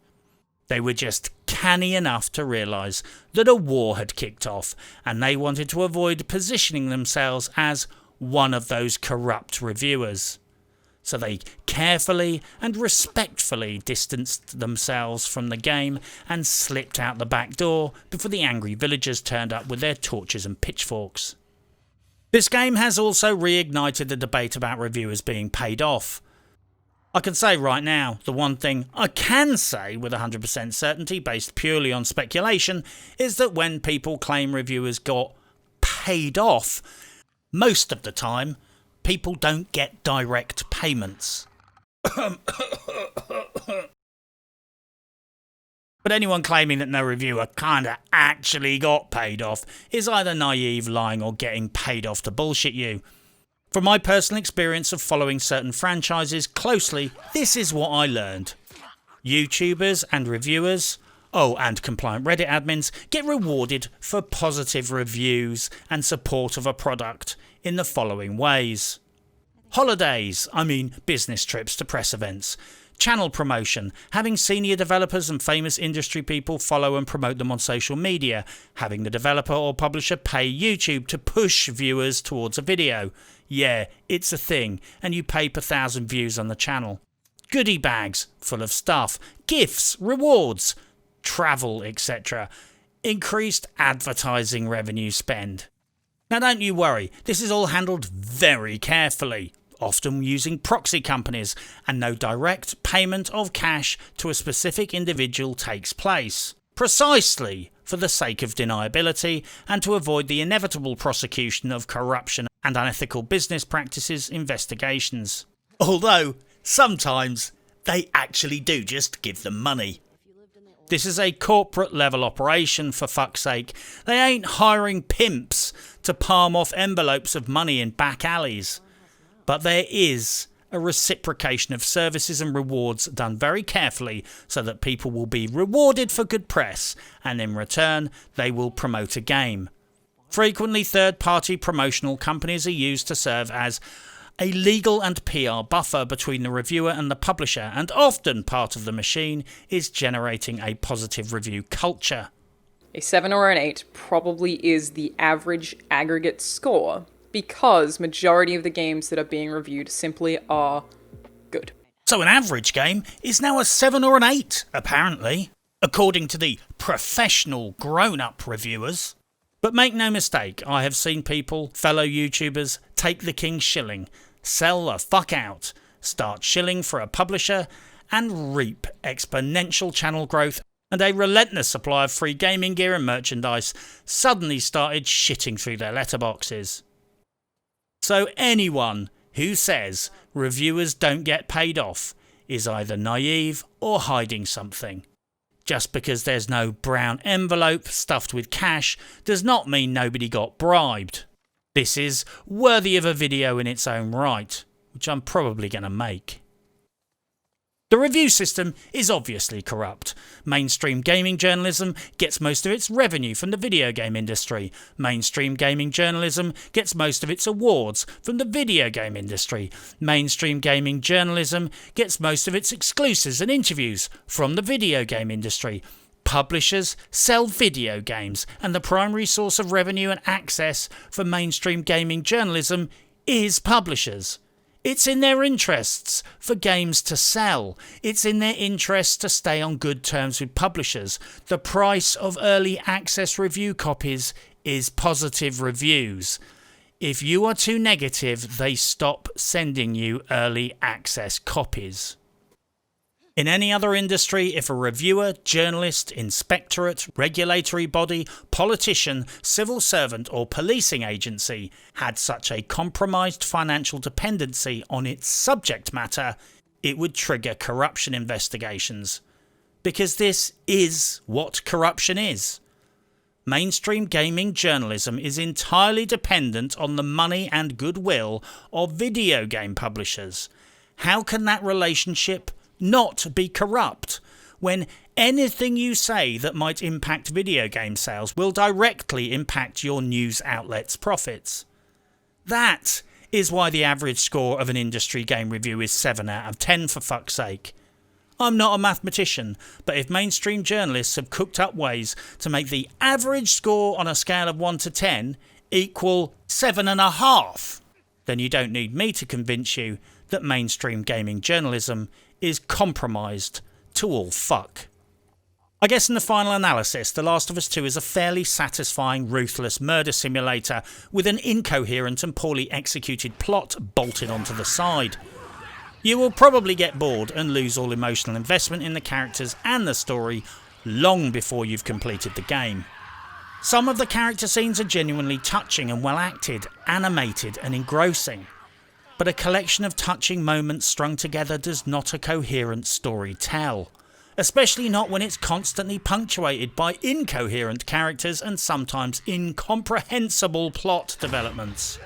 They were just canny enough to realise that a war had kicked off, and they wanted to avoid positioning themselves as one of those corrupt reviewers. So they carefully and respectfully distanced themselves from the game and slipped out the back door before the angry villagers turned up with their torches and pitchforks. This game has also reignited the debate about reviewers being paid off. I can say right now, the one thing I can say with 100% certainty based purely on speculation is that when people claim reviewers got paid off, most of the time, people don't get direct payments. But anyone claiming that no reviewer kinda actually got paid off is either naive, lying, or getting paid off to bullshit you. From my personal experience of following certain franchises closely, this is what I learned. YouTubers and reviewers, and compliant Reddit admins, get rewarded for positive reviews and support of a product in the following ways. Holidays, business trips to press events. Channel promotion, having senior developers and famous industry people follow and promote them on social media, having the developer or publisher pay YouTube to push viewers towards a video. Yeah, it's a thing, and you pay per 1,000 views on the channel. Goodie bags, full of stuff, gifts, rewards, travel, etc. Increased advertising revenue spend. Now don't you worry, this is all handled very carefully, often using proxy companies, and no direct payment of cash to a specific individual takes place, precisely for the sake of deniability and to avoid the inevitable prosecution of corruption and unethical business practices investigations. Although, sometimes, they actually do just give them money. This is a corporate level operation, for fuck's sake. They ain't hiring pimps to palm off envelopes of money in back alleys. But there is a reciprocation of services and rewards done very carefully so that people will be rewarded for good press, and in return they will promote a game. Frequently, third-party promotional companies are used to serve as a legal and PR buffer between the reviewer and the publisher, and often part of the machine is generating a positive review culture. A 7 or an 8 probably is the average aggregate score, because majority of the games that are being reviewed simply are good. So an average game is now a 7 or an 8, apparently, according to the professional grown-up reviewers. But make no mistake, I have seen people, fellow YouTubers, take the king's shilling, sell the fuck out, start shilling for a publisher, and reap exponential channel growth, and a relentless supply of free gaming gear and merchandise suddenly started shitting through their letterboxes. So anyone who says reviewers don't get paid off is either naive or hiding something. Just because there's no brown envelope stuffed with cash does not mean nobody got bribed. This is worthy of a video in its own right, which I'm probably going to make. The review system is obviously corrupt. Mainstream gaming journalism gets most of its revenue from the video game industry. Mainstream gaming journalism gets most of its awards from the video game industry. Mainstream gaming journalism gets most of its exclusives and interviews from the video game industry. Publishers sell video games, and the primary source of revenue and access for mainstream gaming journalism is publishers. It's in their interests for games to sell. It's in their interests to stay on good terms with publishers. The price of early access review copies is positive reviews. If you are too negative, they stop sending you early access copies. In any other industry, if a reviewer, journalist, inspectorate, regulatory body, politician, civil servant or policing agency had such a compromised financial dependency on its subject matter, it would trigger corruption investigations. Because this is what corruption is. Mainstream gaming journalism is entirely dependent on the money and goodwill of video game publishers. How can that relationship not be corrupt when anything you say that might impact video game sales will directly impact your news outlet's profits? That is why the average score of an industry game review is 7 out of 10, for fuck's sake. I'm not a mathematician, but if mainstream journalists have cooked up ways to make the average score on a scale of 1 to 10 equal 7.5, then you don't need me to convince you that mainstream gaming journalism is compromised to all fuck. I guess in the final analysis, The Last of Us 2 is a fairly satisfying, ruthless murder simulator with an incoherent and poorly executed plot bolted onto the side. You will probably get bored and lose all emotional investment in the characters and the story long before you've completed the game. Some of the character scenes are genuinely touching and well acted, animated and engrossing. But a collection of touching moments strung together does not a coherent story tell. Especially not when it's constantly punctuated by incoherent characters and sometimes incomprehensible plot developments.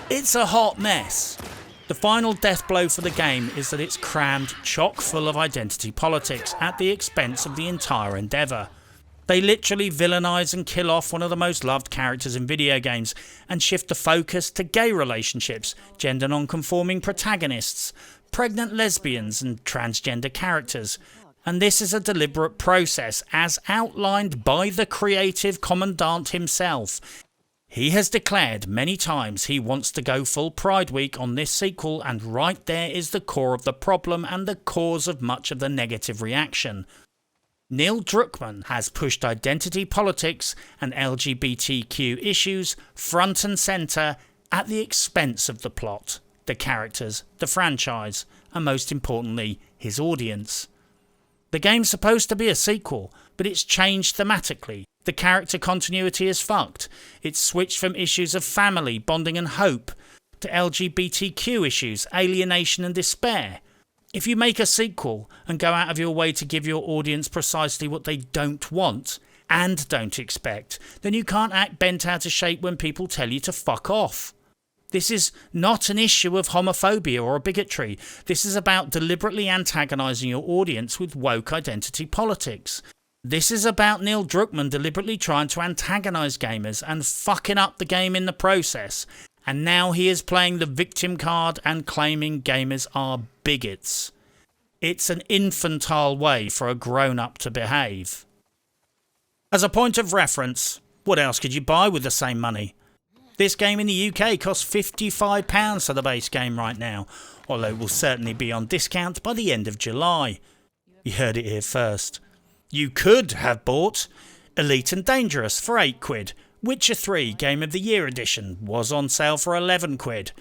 It's a hot mess. The final death blow for the game is that it's crammed chock full of identity politics at the expense of the entire endeavour. They literally villainise and kill off one of the most loved characters in video games and shift the focus to gay relationships, gender non-conforming protagonists, pregnant lesbians and transgender characters. And this is a deliberate process as outlined by the creative commandant himself. He has declared many times he wants to go full Pride Week on this sequel, and right there is the core of the problem and the cause of much of the negative reaction. Neil Druckmann has pushed identity politics and LGBTQ issues front and centre at the expense of the plot, the characters, the franchise, and most importantly, his audience. The game's supposed to be a sequel, but it's changed thematically. The character continuity is fucked. It's switched from issues of family, bonding and hope to LGBTQ issues, alienation and despair. If you make a sequel and go out of your way to give your audience precisely what they don't want and don't expect, then you can't act bent out of shape when people tell you to fuck off. This is not an issue of homophobia or bigotry. This is about deliberately antagonising your audience with woke identity politics. This is about Neil Druckmann deliberately trying to antagonise gamers and fucking up the game in the process. And now he is playing the victim card and claiming gamers are bigots. It's an infantile way for a grown-up to behave. As a point of reference, what else could you buy with the same money? This game in the UK costs £55 for the base game right now, although it will certainly be on discount by the end of July. You heard it here first. You could have bought Elite and Dangerous for £8, Witcher 3 Game of the Year Edition was on sale for £11,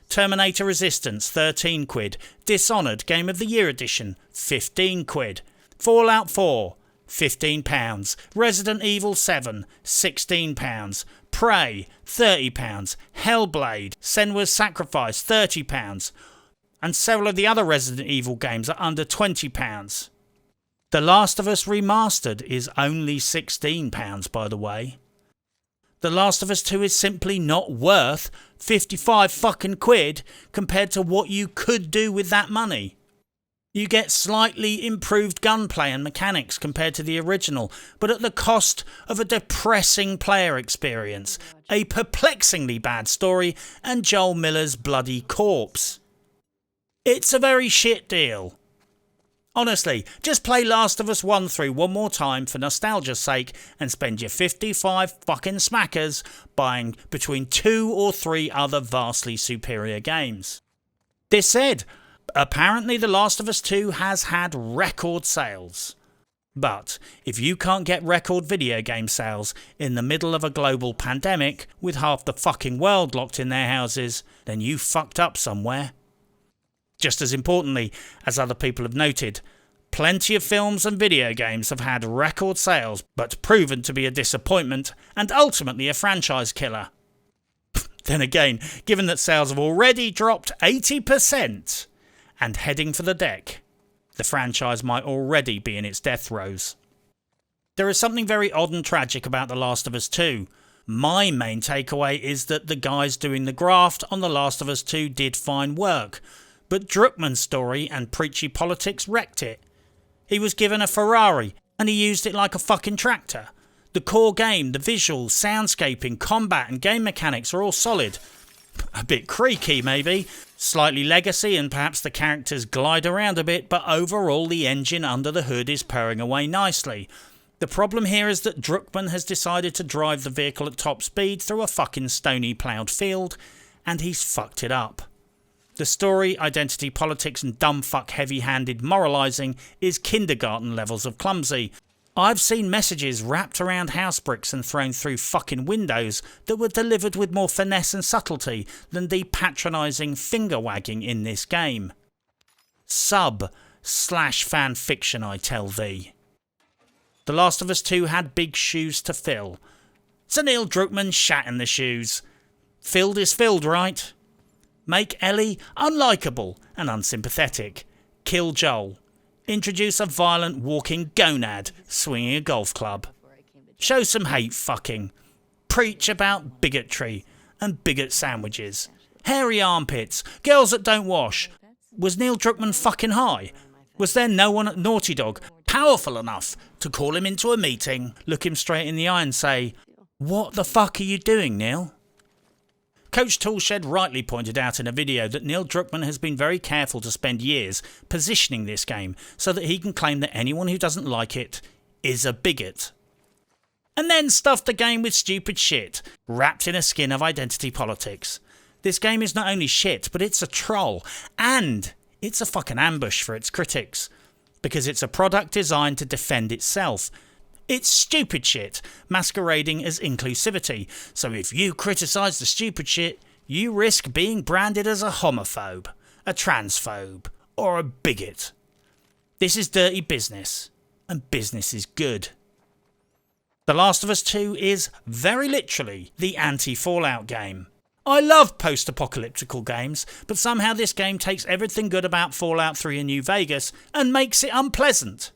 Terminator Resistance £13, Dishonored Game of the Year Edition £15, Fallout 4 £15, Resident Evil 7 £16, Prey £30, Hellblade Senua's Sacrifice £30, and several of the other Resident Evil games are under £20. The Last of Us Remastered is only £16, by the way. The Last of Us 2 is simply not worth 55 fucking quid compared to what you could do with that money. You get slightly improved gunplay and mechanics compared to the original, but at the cost of a depressing player experience, a perplexingly bad story, and Joel Miller's bloody corpse. It's a very shit deal. Honestly, just play Last of Us 1 through one more time for nostalgia's sake and spend your 55 fucking smackers buying between 2 or 3 other vastly superior games. This said, apparently The Last of Us 2 has had record sales. But if you can't get record video game sales in the middle of a global pandemic with half the fucking world locked in their houses, then you fucked up somewhere. Just as importantly, as other people have noted, Plenty of films and video games have had record sales, but proven to be a disappointment and ultimately a franchise killer. Then again, given that sales have already dropped 80% and heading for the deck, the franchise might already be in its death throes. There is something very odd and tragic about The Last of Us 2. My main takeaway is that the guys doing the graft on The Last of Us 2 did fine work, but Druckmann's story and preachy politics wrecked it. He was given a Ferrari and he used it like a fucking tractor. The core game, the visuals, soundscaping, combat and game mechanics are all solid. A bit creaky maybe, slightly legacy and perhaps the characters glide around a bit, but overall the engine under the hood is purring away nicely. The problem here is that Druckmann has decided to drive the vehicle at top speed through a fucking stony ploughed field, and he's fucked it up. The story, identity politics and dumb fuck heavy-handed moralising is kindergarten levels of clumsy. I've seen messages wrapped around house bricks and thrown through fucking windows that were delivered with more finesse and subtlety than the patronising finger-wagging in this game. Sub/fan fiction, I tell thee. The Last of Us 2 had big shoes to fill. Sir Neil Druckmann shat in the shoes. Filled is filled, right? Make Ellie unlikable and unsympathetic. Kill Joel. Introduce a violent walking gonad swinging a golf club. Show some hate fucking. Preach about bigotry and bigot sandwiches. Hairy armpits. Girls that don't wash. Was Neil Druckmann fucking high? Was there no one at Naughty Dog powerful enough to call him into a meeting, look him straight in the eye and say, "What the fuck are you doing, Neil?" Coach Toolshed rightly pointed out in a video that Neil Druckmann has been very careful to spend years positioning this game so that he can claim that anyone who doesn't like it is a bigot. And then stuffed the game with stupid shit, wrapped in a skin of identity politics. This game is not only shit, but it's a troll, and it's a fucking ambush for its critics, because it's a product designed to defend itself. It's stupid shit, masquerading as inclusivity, so if you criticise the stupid shit, you risk being branded as a homophobe, a transphobe, or a bigot. This is dirty business, and business is good. The Last of Us 2 is, very literally, the anti-Fallout game. I love post-apocalyptical games, but somehow this game takes everything good about Fallout 3 and New Vegas and makes it unpleasant.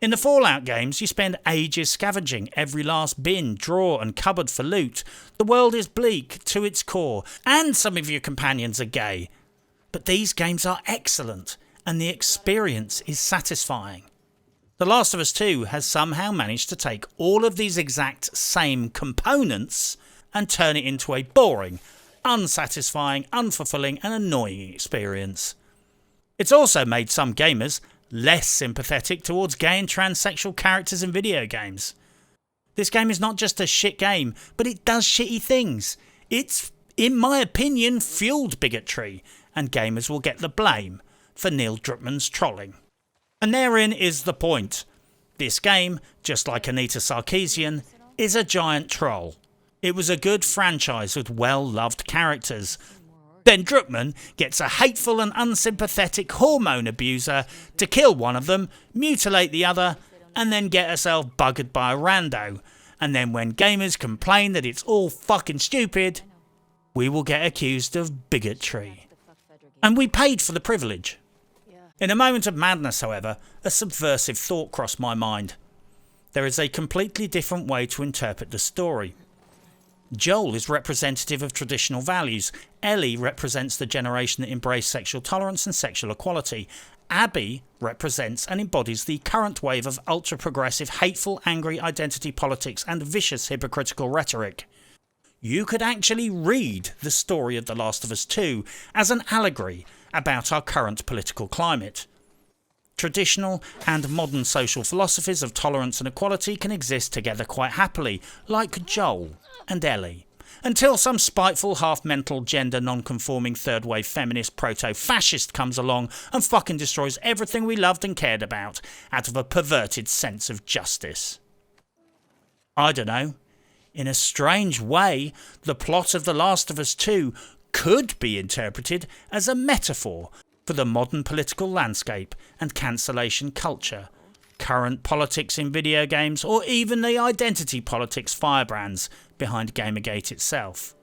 In the Fallout games, you spend ages scavenging every last bin, drawer and cupboard for loot. The world is bleak to its core, and some of your companions are gay. But these games are excellent, and the experience is satisfying. The Last of Us 2 has somehow managed to take all of these exact same components and turn it into a boring, unsatisfying, unfulfilling and annoying experience. It's also made some gamers less sympathetic towards gay and transsexual characters in video games. This game is not just a shit game, but it does shitty things. It's, in my opinion, fueled bigotry, and gamers will get the blame for Neil Druckmann's trolling. And therein is the point. This game, just like Anita Sarkeesian, is a giant troll. It was a good franchise with well-loved characters. Then Druckmann gets a hateful and unsympathetic hormone abuser to kill one of them, mutilate the other, and then get herself buggered by a rando. And then when gamers complain that it's all fucking stupid, we will get accused of bigotry. And we paid for the privilege. In a moment of madness, however, a subversive thought crossed my mind. There is a completely different way to interpret the story. Joel is representative of traditional values. Ellie represents the generation that embraced sexual tolerance and sexual equality. Abby represents and embodies the current wave of ultra-progressive, hateful, angry identity politics and vicious hypocritical rhetoric. You could actually read the story of The Last of Us 2 as an allegory about our current political climate. Traditional and modern social philosophies of tolerance and equality can exist together quite happily, like Joel and Ellie, until some spiteful, half-mental, gender non-conforming third-wave feminist proto-fascist comes along and fucking destroys everything we loved and cared about out of a perverted sense of justice. I don't know. In a strange way, the plot of The Last of Us 2 could be interpreted as a metaphor for the modern political landscape and cancellation culture, current politics in video games, or even the identity politics firebrands behind Gamergate itself.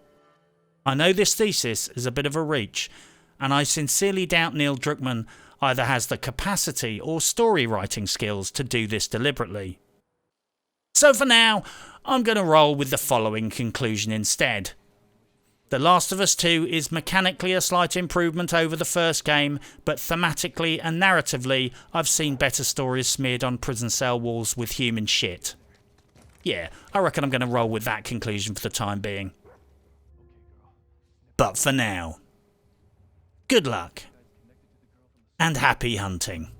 I know this thesis is a bit of a reach, and I sincerely doubt Neil Druckmann either has the capacity or story writing skills to do this deliberately. So for now, I'm going to roll with the following conclusion instead. The Last of Us 2 is mechanically a slight improvement over the first game, but thematically and narratively, I've seen better stories smeared on prison cell walls with human shit. Yeah, I reckon I'm going to roll with that conclusion for the time being. But for now, good luck and happy hunting.